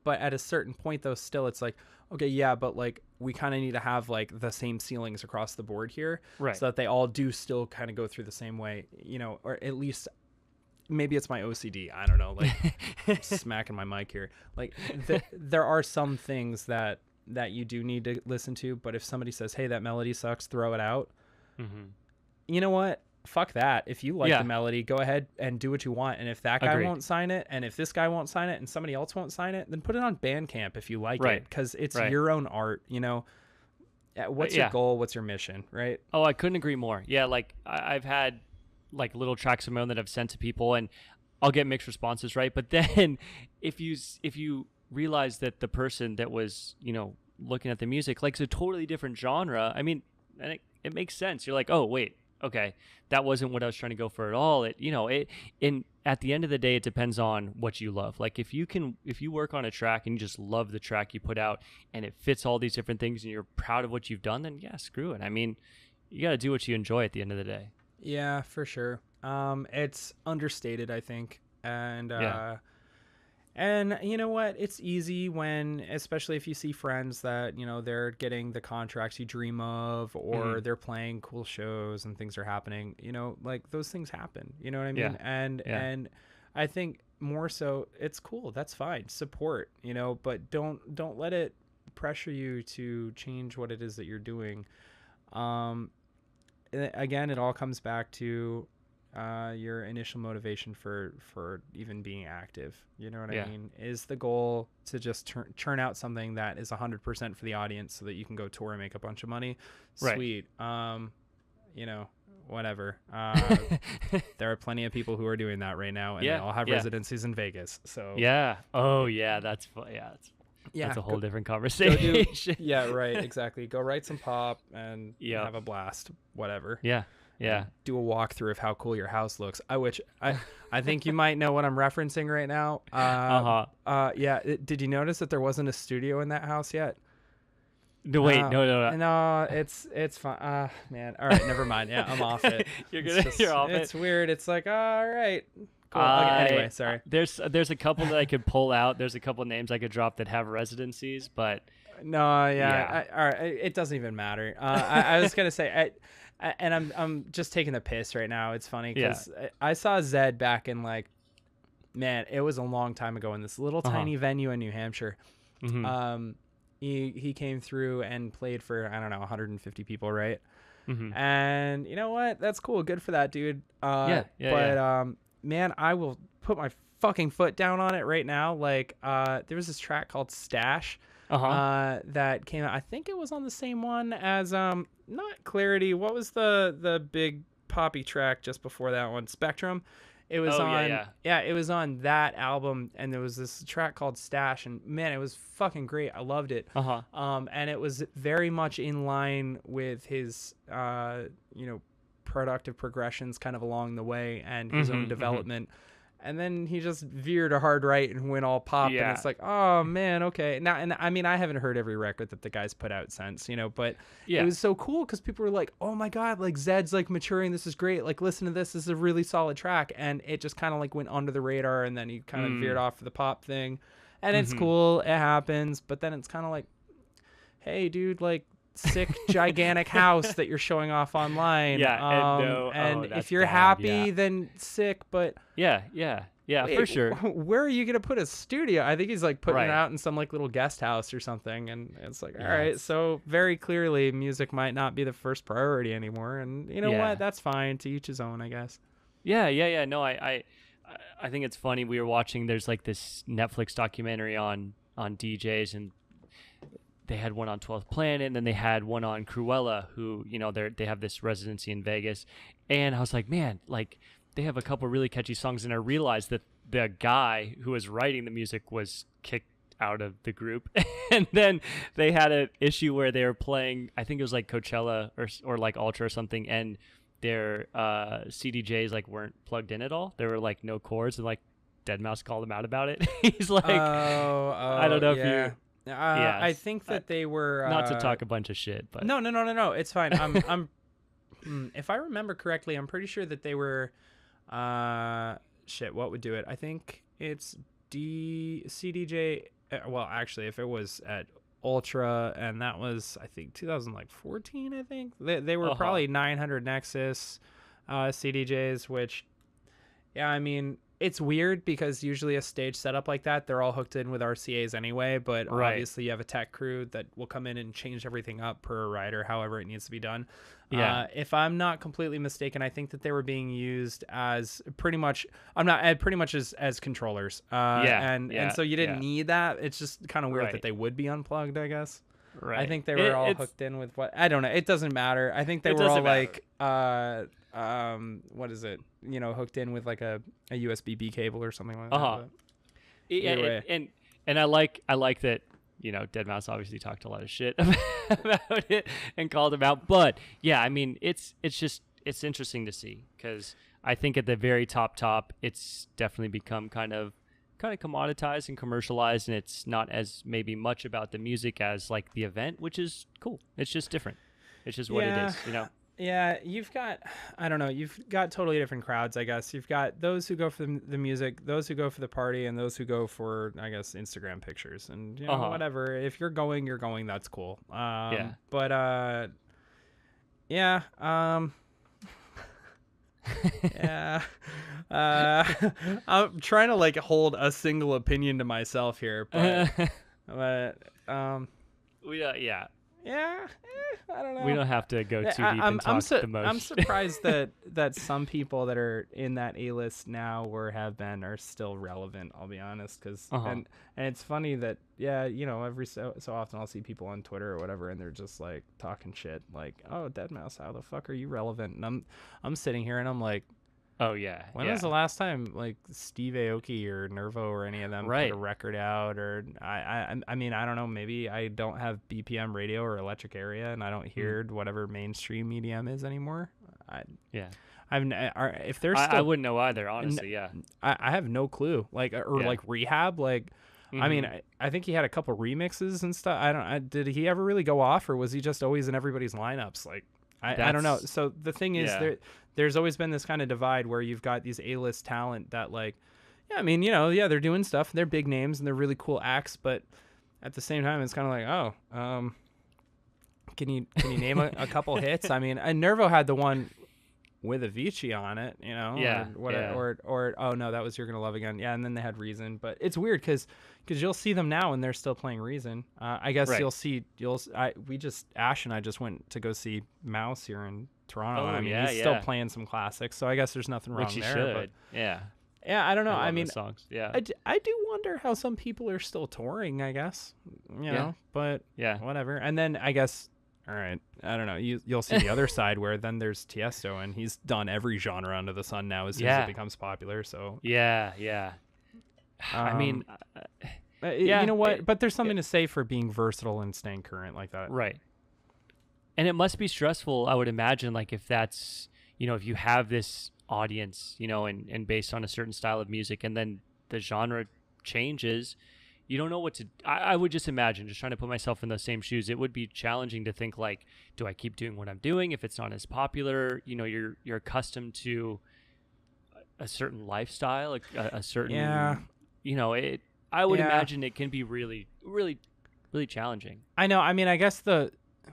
at a certain point though, still it's like, okay, yeah, but we kind of need to have the same ceilings across the board here, so that they all do still kind of go through the same way, or at least maybe it's my OCD. I don't know, smacking my mic here. There are some things that you do need to listen to, but if somebody says, hey, that melody sucks, throw it out. You know what? Fuck that. If you like the melody, go ahead and do what you want. And if that guy won't sign it, and if this guy won't sign it, and somebody else won't sign it, then put it on Bandcamp if you like it, because it's your own art. What's your goal? What's your mission? Right? Oh, I couldn't agree more. Yeah, I've had little tracks of my own that I've sent to people, and I'll get mixed responses, right? But then if you realize that the person that was looking at the music likes a totally different genre, I mean, and it makes sense. You're like, oh wait, okay, that wasn't what I was trying to go for at all. At the end of the day, it depends on what you love. If you work on a track and you just love the track you put out and it fits all these different things and you're proud of what you've done, then yeah, screw it. I mean, you got to do what you enjoy at the end of the day. Yeah, for sure. It's understated, I think. And you know what? It's easy especially if you see friends that, they're getting the contracts you dream of, or they're playing cool shows and things are happening, those things happen, you know what I mean? And I think more so it's cool. That's fine. Support, but don't let it pressure you to change what it is that you're doing. Again, it all comes back to your initial motivation for even being active. You know what I mean? Is the goal to just churn out something that is 100% for the audience so that you can go tour and make a bunch of money? Sweet. Whatever. There are plenty of people who are doing that right now, and they all have residencies in Vegas. So that's that's a whole different conversation. Right, exactly. Go write some pop and have a blast. Whatever. Do a walkthrough of how cool your house looks. I think you might know what I'm referencing right now. Did you notice that there wasn't a studio in that house yet? No, wait, no. No, it's fine. Man, all right, never mind. Yeah, I'm off it. You're off it. It's weird. It's like, all right, cool. Okay, anyway, sorry. There's a couple that I could pull out. There's a couple names I could drop that have residencies, but no, yeah. All right, it doesn't even matter. I was gonna say, and I'm just taking the piss right now. It's funny because I saw Zed back in like, man, it was a long time ago in this little tiny venue in New Hampshire. Mm-hmm. He came through and played for, I don't know, 150 people, right? Mm-hmm. And you know what? That's cool. Good for that dude. But man, I will put my fucking foot down on it right now. Like, there was this track called Stash that came out. I think it was on the same one as not Clarity. What was the big poppy track just before that one? Spectrum. It was it was on that album, and there was this track called Stash, and man, it was fucking great. I loved it. And it was very much in line with his productive progressions kind of along the way and his own development. And then he just veered a hard right and went all pop. And it's like, oh man, okay. Now, and I mean, I haven't heard every record that the guy's put out since, but it was so cool because people were like, oh my God, like Zed's like maturing. This is great. Like, listen to this. This is a really solid track. And it just kind of like went under the radar, and then he kind of veered off for the pop thing. And it's cool. It happens. But then it's kind of like, hey, dude, like, sick gigantic house that you're showing off online. And if you're happy, then sick. But wait, for sure. Where are you gonna put a studio? I think he's like putting it out in some like little guest house or something. And it's like, all right, so very clearly music might not be the first priority anymore. And you know what? That's fine. To each his own, I guess. No, I think it's funny. We were watching. There's like this Netflix documentary on DJs, and they had one on 12th Planet, and then they had one on Cruella, who, they have this residency in Vegas. And I was like, man, like, they have a couple really catchy songs. And I realized that the guy who was writing the music was kicked out of the group. And then they had an issue where they were playing, I think it was like Coachella or like Ultra or something, and their CDJs like weren't plugged in at all. There were like no cords, and like Deadmau5 called him out about it. He's like, I don't know if you... I think that they were not to talk a bunch of shit, but no, it's fine. I'm if I remember correctly, I'm pretty sure that they were what would do it? I think it's CDJ. Well, actually, if it was at Ultra, and that was, I think, 2014. I think they were probably 900 Nexus CDJs, which I mean, it's weird because usually a stage setup like that, they're all hooked in with RCAs anyway, but obviously you have a tech crew that will come in and change everything up per rider, however it needs to be done. If I'm not completely mistaken, I think that they were being used as pretty much as controllers. And so you didn't need that. It's just kind of weird that they would be unplugged, I guess. Right. I think they were all hooked in with what, I don't know. It doesn't matter. I think they were all like, what is it? Hooked in with like a USB-B cable or something like that. And I like that, Deadmau5 obviously talked a lot of shit about it and called him out. But yeah, I mean, it's interesting to see, because I think at the very top, it's definitely become kind of commoditized and commercialized, and it's not as maybe much about the music as like the event, which is cool. It's just different. It's just what it is, Yeah, you've got totally different crowds, I guess. You've got those who go for the music, those who go for the party, and those who go for, I guess, Instagram pictures. And, whatever. If you're going, that's cool. But, yeah. I'm trying to, like, hold a single opinion to myself here, but, I don't know. We don't have to go too deep and talk the most. I'm surprised that some people that are in that A-list now or have been are still relevant, I'll be honest, because and it's funny that every so often I'll see people on Twitter or whatever, and they're just like talking shit like, oh, Deadmau5, how the fuck are you relevant? And I'm sitting here and I'm like, oh yeah. When was the last time like Steve Aoki or Nervo or any of them put a record out? Or I mean, I don't know. Maybe I don't have BPM radio or Electric Area, and I don't hear whatever mainstream EDM is anymore. If there's, I wouldn't know either, honestly. I have no clue. Like like Rehab, like. I mean, I think he had a couple remixes and stuff. Did he ever really go off, or was he just always in everybody's lineups? Like, I don't know. So the thing is, there's always been this kind of divide where you've got these A-list talent that, like, yeah, I mean, you know, yeah, they're doing stuff, they're big names and they're really cool acts, but at the same time, it's kind of like, can you name a couple hits? I mean, Nervo had the one with Avicii on it, you know, or oh no, that was You're Gonna Love Again, yeah, and then they had Reason. But it's weird because you'll see them now and they're still playing Reason. I guess Ash and I just went to go see Mouse here in Toronto. I mean, he's still playing some classics, so I guess there's nothing wrong there. But yeah, I don't know. I mean, songs. Yeah, I do wonder how some people are still touring, I guess, you know, but whatever. And then I guess, all right, I don't know. You'll see the other side where then there's Tiesto, and he's done every genre under the sun now as soon as it becomes popular. So I mean, you know what? But there's something to say for being versatile and staying current like that, right? And it must be stressful, I would imagine. Like if that's, you know, if you have this audience, you know, and based on a certain style of music, and then the genre changes. You don't know what to. I would just imagine, just trying to put myself in those same shoes. It would be challenging to think like, do I keep doing what I'm doing if it's not as popular? You know, you're accustomed to a certain lifestyle, a certain, you know. I would imagine it can be really, really, really challenging. I know. I mean, I guess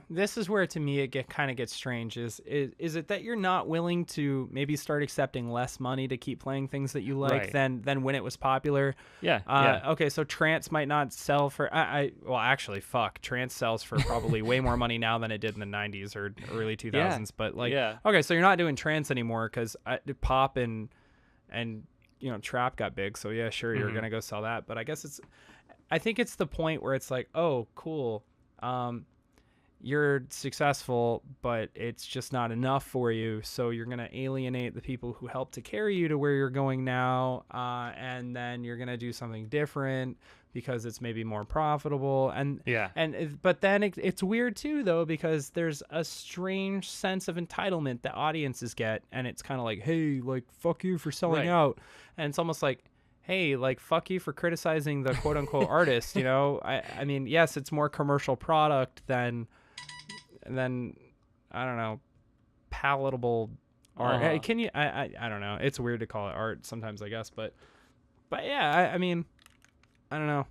this is where to me it kind of gets strange. Is it that you're not willing to maybe start accepting less money to keep playing things that you like than when it was popular? Okay, so trance might not sell for well, actually, trance sells for probably way more money now than it did in the 90s or early 2000s. But like, okay, so you're not doing trance anymore because pop and you know, trap got big. So yeah, sure, you're gonna go sell that. But I think it's the point where it's like, oh, cool. You're successful, but it's just not enough for you. So you're going to alienate the people who help to carry you to where you're going now. And then you're going to do something different because it's maybe more profitable. But then it's weird too, though, because there's a strange sense of entitlement that audiences get. And it's kind of like, hey, like, fuck you for selling out. And it's almost like, hey, like, fuck you for criticizing the quote unquote artist. You know, I mean, yes, it's more commercial product than I don't know, palatable art. Can you? I don't know. It's weird to call it art sometimes, I guess, but yeah. I mean, I don't know.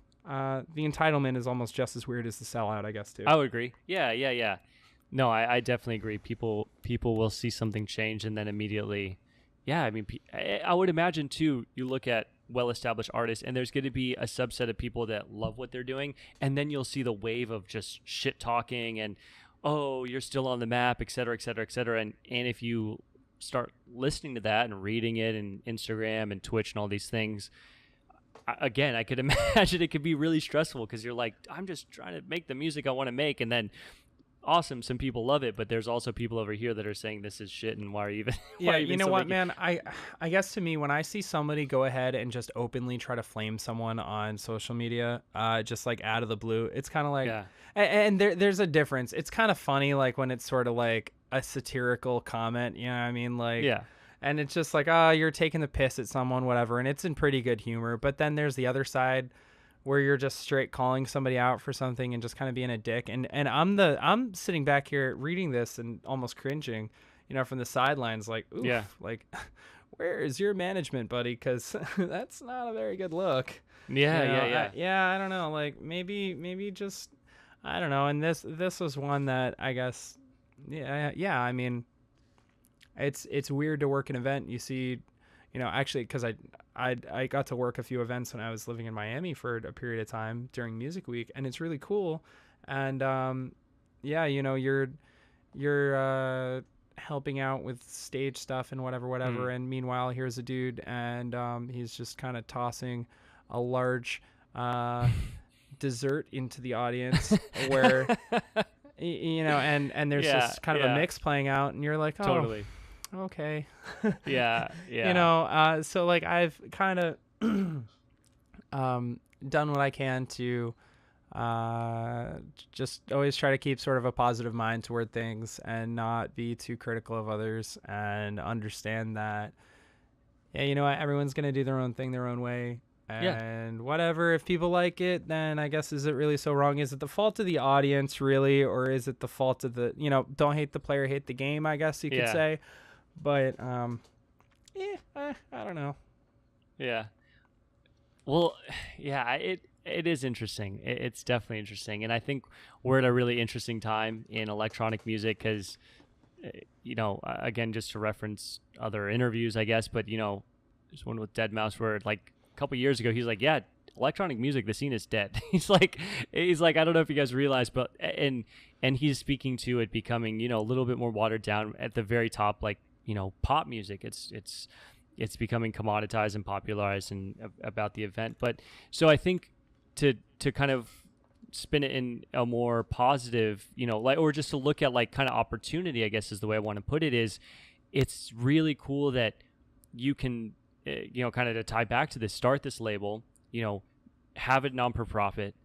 The entitlement is almost just as weird as the sellout, I guess, too. I would agree. Yeah. No, I definitely agree. People will see something change and then immediately, I mean, I would imagine too. You look at well-established artists, and there's going to be a subset of people that love what they're doing, and then you'll see the wave of just shit talking and, oh, you're still on the map, et cetera, et cetera, et cetera. And if you start listening to that and reading it and Instagram and Twitch and all these things, again, I could imagine it could be really stressful because you're like, I'm just trying to make the music I want to make. And then, awesome, some people love it, but there's also people over here that are saying this is shit and why are you even you know what, man, I guess to me, when I see somebody go ahead and just openly try to flame someone on social media, just like out of the blue, it's kind of like and there's a difference. It's kind of funny, like when it's sort of like a satirical comment, you know what I mean, like and it's just like, oh, you're taking the piss at someone, whatever, and it's in pretty good humor. But then there's the other side where you're just straight calling somebody out for something and just kind of being a dick. And I'm sitting back here reading this and almost cringing, you know, from the sidelines, like, oof, like, where is your management, buddy? Because that's not a very good look. Yeah. I don't know. Like maybe just, I don't know. And this was one that I guess, I mean, it's weird to work an event. You see, you know, actually, because I got to work a few events when I was living in Miami for a period of time during Music Week, and it's really cool. And you know, you're helping out with stage stuff and whatever. And meanwhile, here's a dude, and he's just kind of tossing a large dessert into the audience, where you know, and there's just kind of a mix playing out, and you're like, oh, totally. Okay. Yeah. You know, so like I've kind of done what I can to just always try to keep sort of a positive mind toward things and not be too critical of others, and understand that, you know, everyone's going to do their own thing their own way. And whatever, if people like it, then I guess, is it really so wrong? Is it the fault of the audience, really? Or is it the fault of the, don't hate the player, hate the game, I guess you could say. But, I don't know. Yeah. Well, yeah, it is interesting. It's definitely interesting. And I think we're at a really interesting time in electronic music because, again, just to reference other interviews, I guess, but, there's one with deadmau5 where like a couple years ago, he's like, yeah, electronic music, the scene is dead. he's like, I don't know if you guys realize, but, and he's speaking to it becoming, a little bit more watered down at the very top, like, pop music. It's becoming commoditized and popularized and about the event. But so I think to kind of spin it in a more positive, or just to look at like kind of opportunity, I guess is the way I want to put it, is it's really cool that you can, kind of to tie back to this, start this label, have it non-for-profit,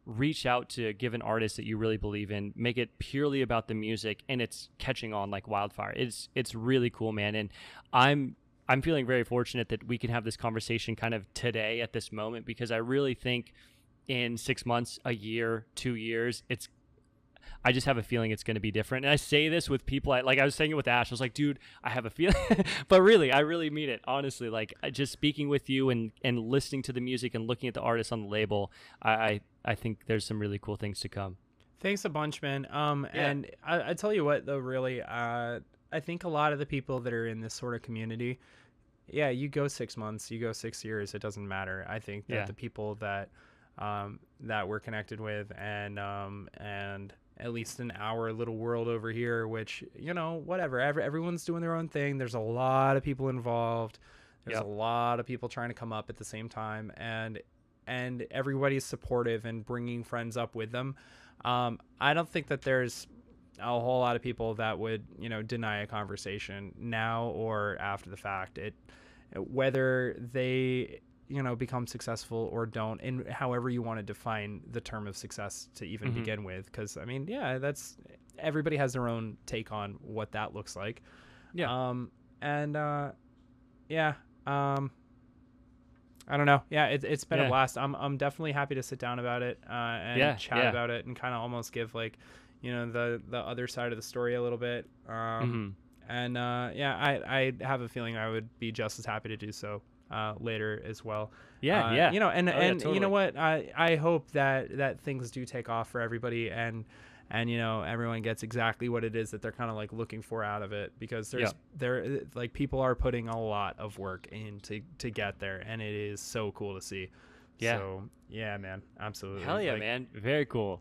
reach out to a given artist that you really believe in, make it purely about the music, and it's catching on like wildfire. It's really cool, man. And I'm feeling very fortunate that we can have this conversation kind of today at this moment, because I really think in 6 months, a year, 2 years, I just have a feeling it's going to be different. And I say this with people, I was saying it with Ash. I was like, dude, I have a feeling, but really, I really mean it. Honestly, like just speaking with you and listening to the music and looking at the artists on the label, I think there's some really cool things to come. Thanks a bunch, man. And I tell you what, though, really, I think a lot of the people that are in this sort of community, you go 6 months, you go 6 years, it doesn't matter. I think that the people that we're connected with, and at least in our little world over here, which, whatever, everyone's doing their own thing. There's a lot of people involved. There's a lot of people trying to come up at the same time, and everybody's supportive and bringing friends up with them. I don't think that there's a whole lot of people that would, deny a conversation now or after the fact. Whether they, become successful or don't, and however you want to define the term of success to even begin with. Because, I mean, that's, everybody has their own take on what that looks like. I don't know. It's been a blast. I'm definitely happy to sit down about it and chat about it, and kind of almost give like, the other side of the story a little bit. And I have a feeling I would be just as happy to do so later as well. Totally. You know what? I hope that things do take off for everybody, and everyone gets exactly what it is that they're kind of like looking for out of it, because there like people are putting a lot of work in to get there, and it is so cool to see. So man, absolutely. Hell yeah, man. Very cool.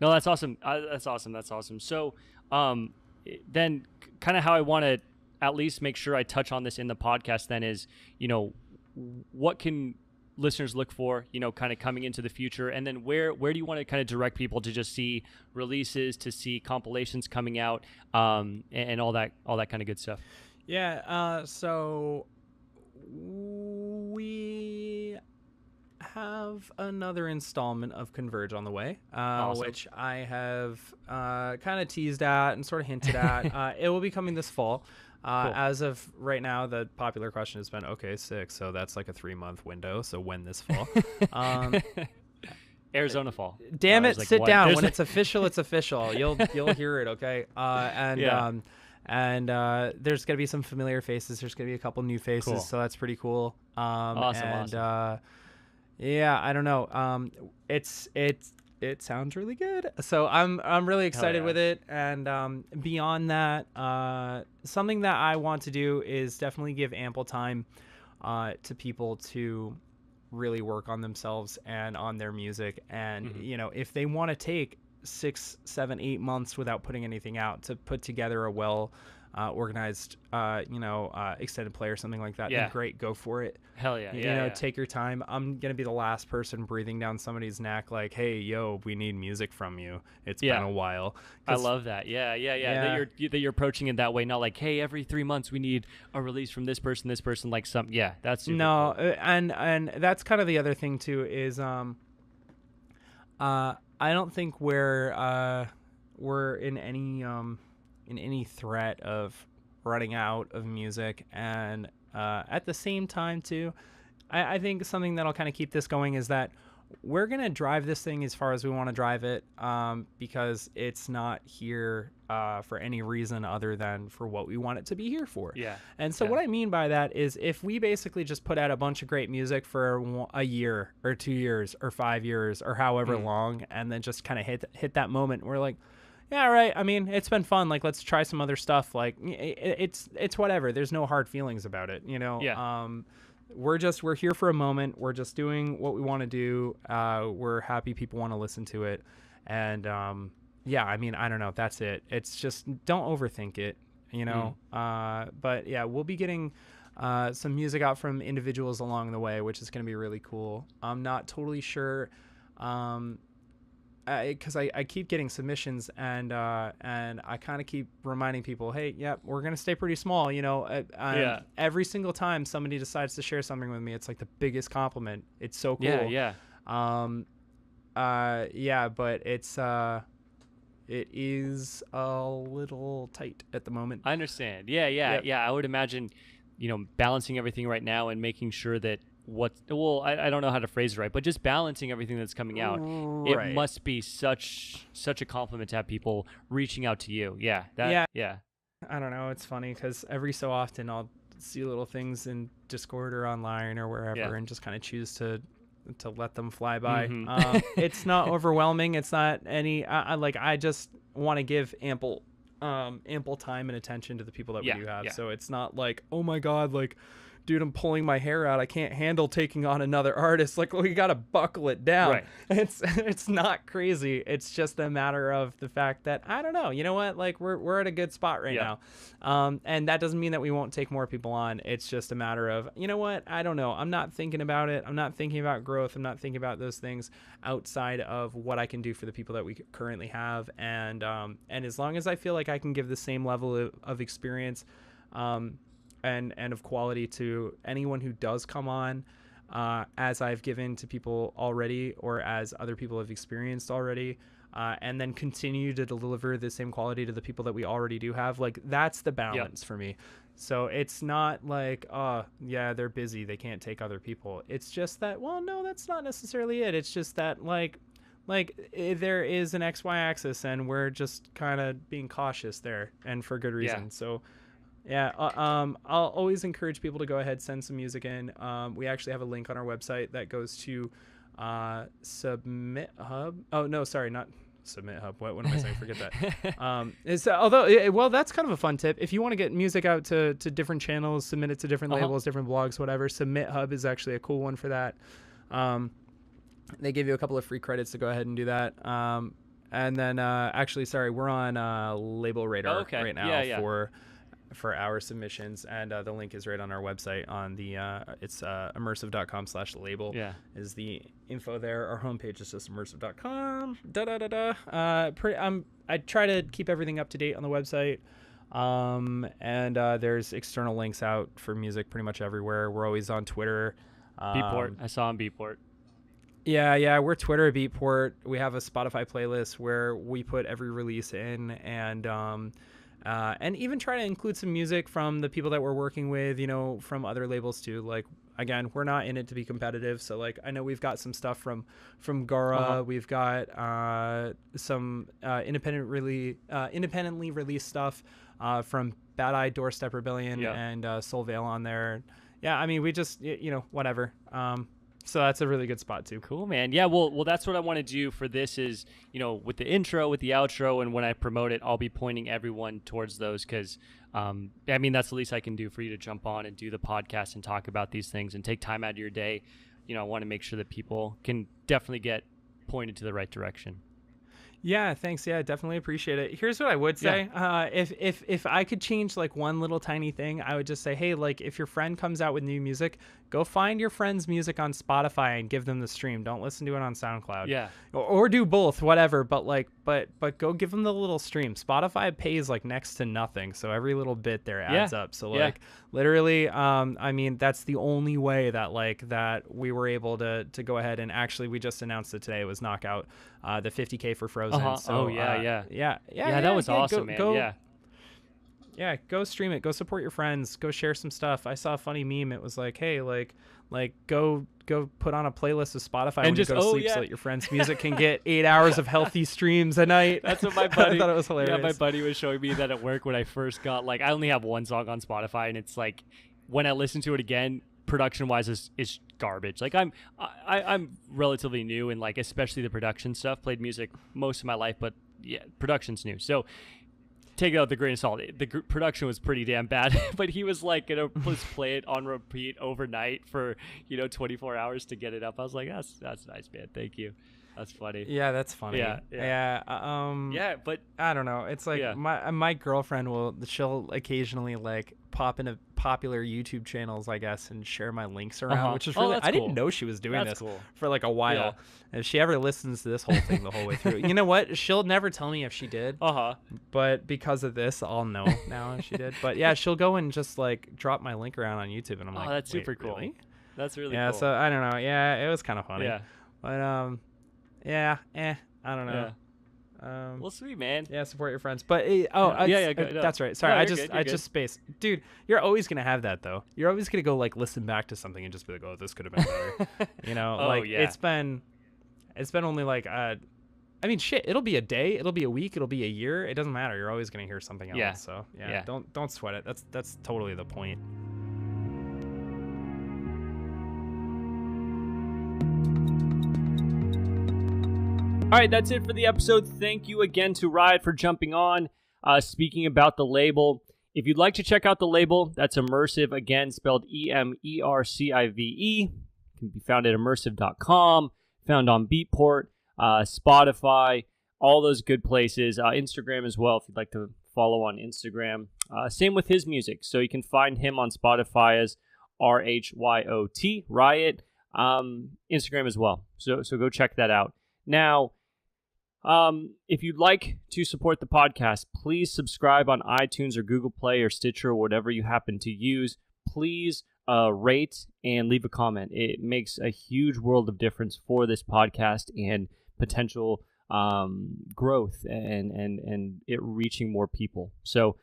No, that's awesome. That's awesome. So then kind of how I want to at least make sure I touch on this in the podcast then is, what can listeners look for, kind of coming into the future, and then where do you want to kind of direct people to just see releases, to see compilations coming out, and all that kind of good stuff? So we have another installment of Converge on the way, Awesome. which I have kind of teased at and sort of hinted at. It will be coming this fall. Cool. As of right now, the popular question has been, okay, 6, so that's like a 3-month window. So when this fall? Arizona fall. Damn it! Like, sit down. When it's official, it's official. You'll hear it. Okay. And there's gonna be some familiar faces. There's gonna be a couple new faces. Cool. So that's pretty cool. Awesome. I don't know. It sounds really good. So I'm really excited with it. And beyond that, something that I want to do is definitely give ample time to people to really work on themselves and on their music. And, if they want to take 6, 7, 8 months without putting anything out to put together a well organized, extended play or something like that, then great, go for it. Hell yeah. Take your time. I'm going to be the last person breathing down somebody's neck like, hey, yo, we need music from you. It's been a while. I love that. Yeah. That you're approaching it that way, not like, hey, every 3 months we need a release from this person, like something. Yeah, that's super cool. And that's kind of the other thing too is I don't think we're in any threat of running out of music, and at the same time too, I think something that'll kind of keep this going is that we're going to drive this thing as far as we want to drive it, because it's not here for any reason other than for what we want it to be here for. Yeah. And so what I mean by that is if we basically just put out a bunch of great music for a year or 2 years or 5 years or however long, and then just kind of hit that moment, we're like, yeah, right. I mean, it's been fun. Like, let's try some other stuff. Like, it's whatever. There's no hard feelings about it, you know? Yeah. We're here for a moment. We're just doing what we want to do. We're happy people want to listen to it. And, yeah, I mean, I don't know. That's it. It's just, don't overthink it, you know? But yeah, we'll be getting, some music out from individuals along the way, which is going to be really cool. I'm not totally sure, because I keep getting submissions and I kind of keep reminding people, hey, we're going to stay pretty small. You know, every single time somebody decides to share something with me, it's like the biggest compliment. It's so cool. Yeah. But it is a little tight at the moment. I understand. Yeah. I would imagine, balancing everything right now and making sure that I don't know how to phrase it right, but just balancing everything that's coming out. Right. It must be such a compliment to have people reaching out to you. Yeah. I don't know. It's funny because every so often I'll see little things in Discord or online or wherever and just kind of choose to let them fly by. It's not overwhelming. It's not any, I just want to give ample time and attention to the people that we do have. So it's not like, oh my God, like, dude, I'm pulling my hair out. I can't handle taking on another artist. Like, well, you got to buckle it down. Right. It's not crazy. It's just a matter of the fact that, I don't know, you know what? Like, we're at a good spot right now. And that doesn't mean that we won't take more people on. It's just a matter of, you know what? I don't know. I'm not thinking about it. I'm not thinking about growth. I'm not thinking about those things outside of what I can do for the people that we currently have. And as long as I feel like I can give the same level of experience, and of quality to anyone who does come on, as I've given to people already or as other people have experienced already, and then continue to deliver the same quality to the people that we already do have. Like, that's the balance for me. So it's not like, oh, yeah, they're busy, they can't take other people. It's just that, well, no, that's not necessarily it. It's just that, like there is an XY axis and we're just kind of being cautious there, and for good reason. So yeah, I'll always encourage people to go ahead, send some music in. We actually have a link on our website that goes to Submit Hub. Oh, no, sorry, not Submit Hub. What am I saying? Forget that. Well, that's kind of a fun tip. If you want to get music out to different channels, submit it to different labels, different blogs, whatever, Submit Hub is actually a cool one for that. They give you a couple of free credits to go ahead and do that. And then, actually, sorry, we're on Label Radar right now for our submissions, and the link is right on our website on the it's immersive.com/label is the info there. Our homepage is just immersive.com. I try to keep everything up to date on the website, and there's external links out for music pretty much everywhere. We're always on Twitter. Beatport. I saw on Beatport. Yeah, we're Twitter, Beatport. We have a Spotify playlist where we put every release in, and even try to include some music from the people that we're working with, from other labels too. Like, again, we're not in it to be competitive. So, like, I know we've got some stuff from Gara. We've got some independently released stuff from Bad Eye, Doorstep Rebellion, and Soul Veil on there. Yeah, I mean, we just, whatever. So that's a really good spot too. Cool, man. Yeah, well, that's what I want to do for this is, with the intro, with the outro, and when I promote it, I'll be pointing everyone towards those because, that's the least I can do for you to jump on and do the podcast and talk about these things and take time out of your day. I want to make sure that people can definitely get pointed to the right direction. Yeah, thanks. Yeah, definitely appreciate it. Here's what I would say. If I could change like one little tiny thing, I would just say, hey, like if your friend comes out with new music, go find your friend's music on Spotify and give them the stream. Don't listen to it on SoundCloud. Yeah. Or do both, whatever. But go give them the little stream. Spotify pays like next to nothing, so every little bit there adds up. So literally, that's the only way that we were able to go ahead and actually we just announced it today. It was Knockout, the 50K for Frozen. So, that was awesome, man. Yeah, go stream it. Go support your friends. Go share some stuff. I saw a funny meme. It was like, hey, like go put on a playlist of Spotify when just, you go to sleep so that your friend's music can get 8 hours of healthy streams a night. That's what my buddy. I thought it was hilarious. Yeah, my buddy was showing me that at work when I first got, like, I only have one song on Spotify, and it's like when I listen to it again, production wise is garbage. Like I'm relatively new, and like especially the production stuff. Played music most of my life, but yeah, production's new. So take it out with a grain of salt. The production was pretty damn bad, but he was like gonna just play it on repeat overnight for 24 hours to get it up. I was like, that's nice, man. Thank you. That's funny. Yeah, that's funny. Yeah. Yeah, but I don't know. It's like my girlfriend she'll occasionally like pop into popular YouTube channels, I guess, and share my links around, which is really I didn't know she was doing this for like a while. Yeah. If she ever listens to this whole thing the whole way through, you know what? She'll never tell me if she did. But because of this, I'll know now if she did. But yeah, she'll go and just like drop my link around on YouTube, and I'm like, that's super cool. Really? That's really cool. Yeah. So I don't know. Yeah, it was kind of funny. Yeah. But I don't know. Yeah. Well, sweet, man. Yeah, support your friends. But that's right. Sorry, I just spaced. Dude, you're always gonna have that though. You're always gonna go like listen back to something and just be like, oh, this could have been better. It's been only like I mean, shit. It'll be a day. It'll be a week. It'll be a year. It doesn't matter. You're always gonna hear something else. Yeah. So don't sweat it. That's totally the point. All right, that's it for the episode. Thank you again to Rhyot for jumping on. Speaking about the label, if you'd like to check out the label, that's Immersive, again, spelled Emercive. Can be found at immersive.com, found on Beatport, Spotify, all those good places. Instagram as well, if you'd like to follow on Instagram. Same with his music. So you can find him on Spotify as Rhyot, Rhyot, Instagram as well. So go check that out. Now, if you'd like to support the podcast, please subscribe on iTunes or Google Play or Stitcher or whatever you happen to use. Please rate and leave a comment. It makes a huge world of difference for this podcast and potential growth and it reaching more people. So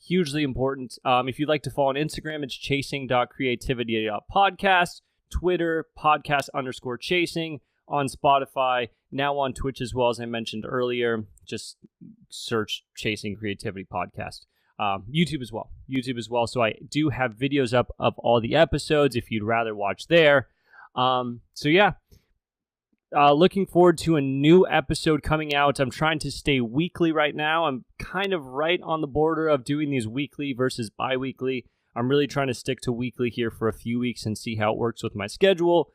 hugely important. If you'd like to follow on Instagram, it's chasing.creativity.podcast, Twitter, podcast_chasing. On Spotify, now on Twitch as well, as I mentioned earlier. Just search Chasing Creativity Podcast. YouTube as well. So I do have videos up of all the episodes if you'd rather watch there. Looking forward to a new episode coming out. I'm trying to stay weekly right now. I'm kind of right on the border of doing these weekly versus bi-weekly. I'm really trying to stick to weekly here for a few weeks and see how it works with my schedule.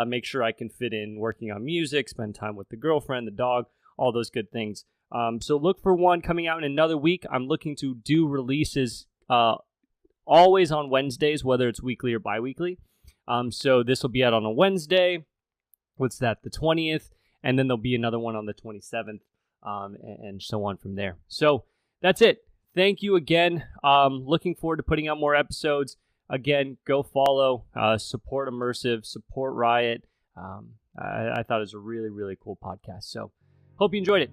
Make sure I can fit in working on music, spend time with the girlfriend, the dog, all those good things. So look for one coming out in another week. I'm looking to do releases always on Wednesdays, whether it's weekly or bi-weekly. So this will be out on a Wednesday. What's that? The 20th. And then there'll be another one on the 27th and so on from there. So that's it. Thank you again. Looking forward to putting out more episodes. Again, go follow, support Immersive, support Rhyot. I thought it was a really, really cool podcast. So hope you enjoyed it.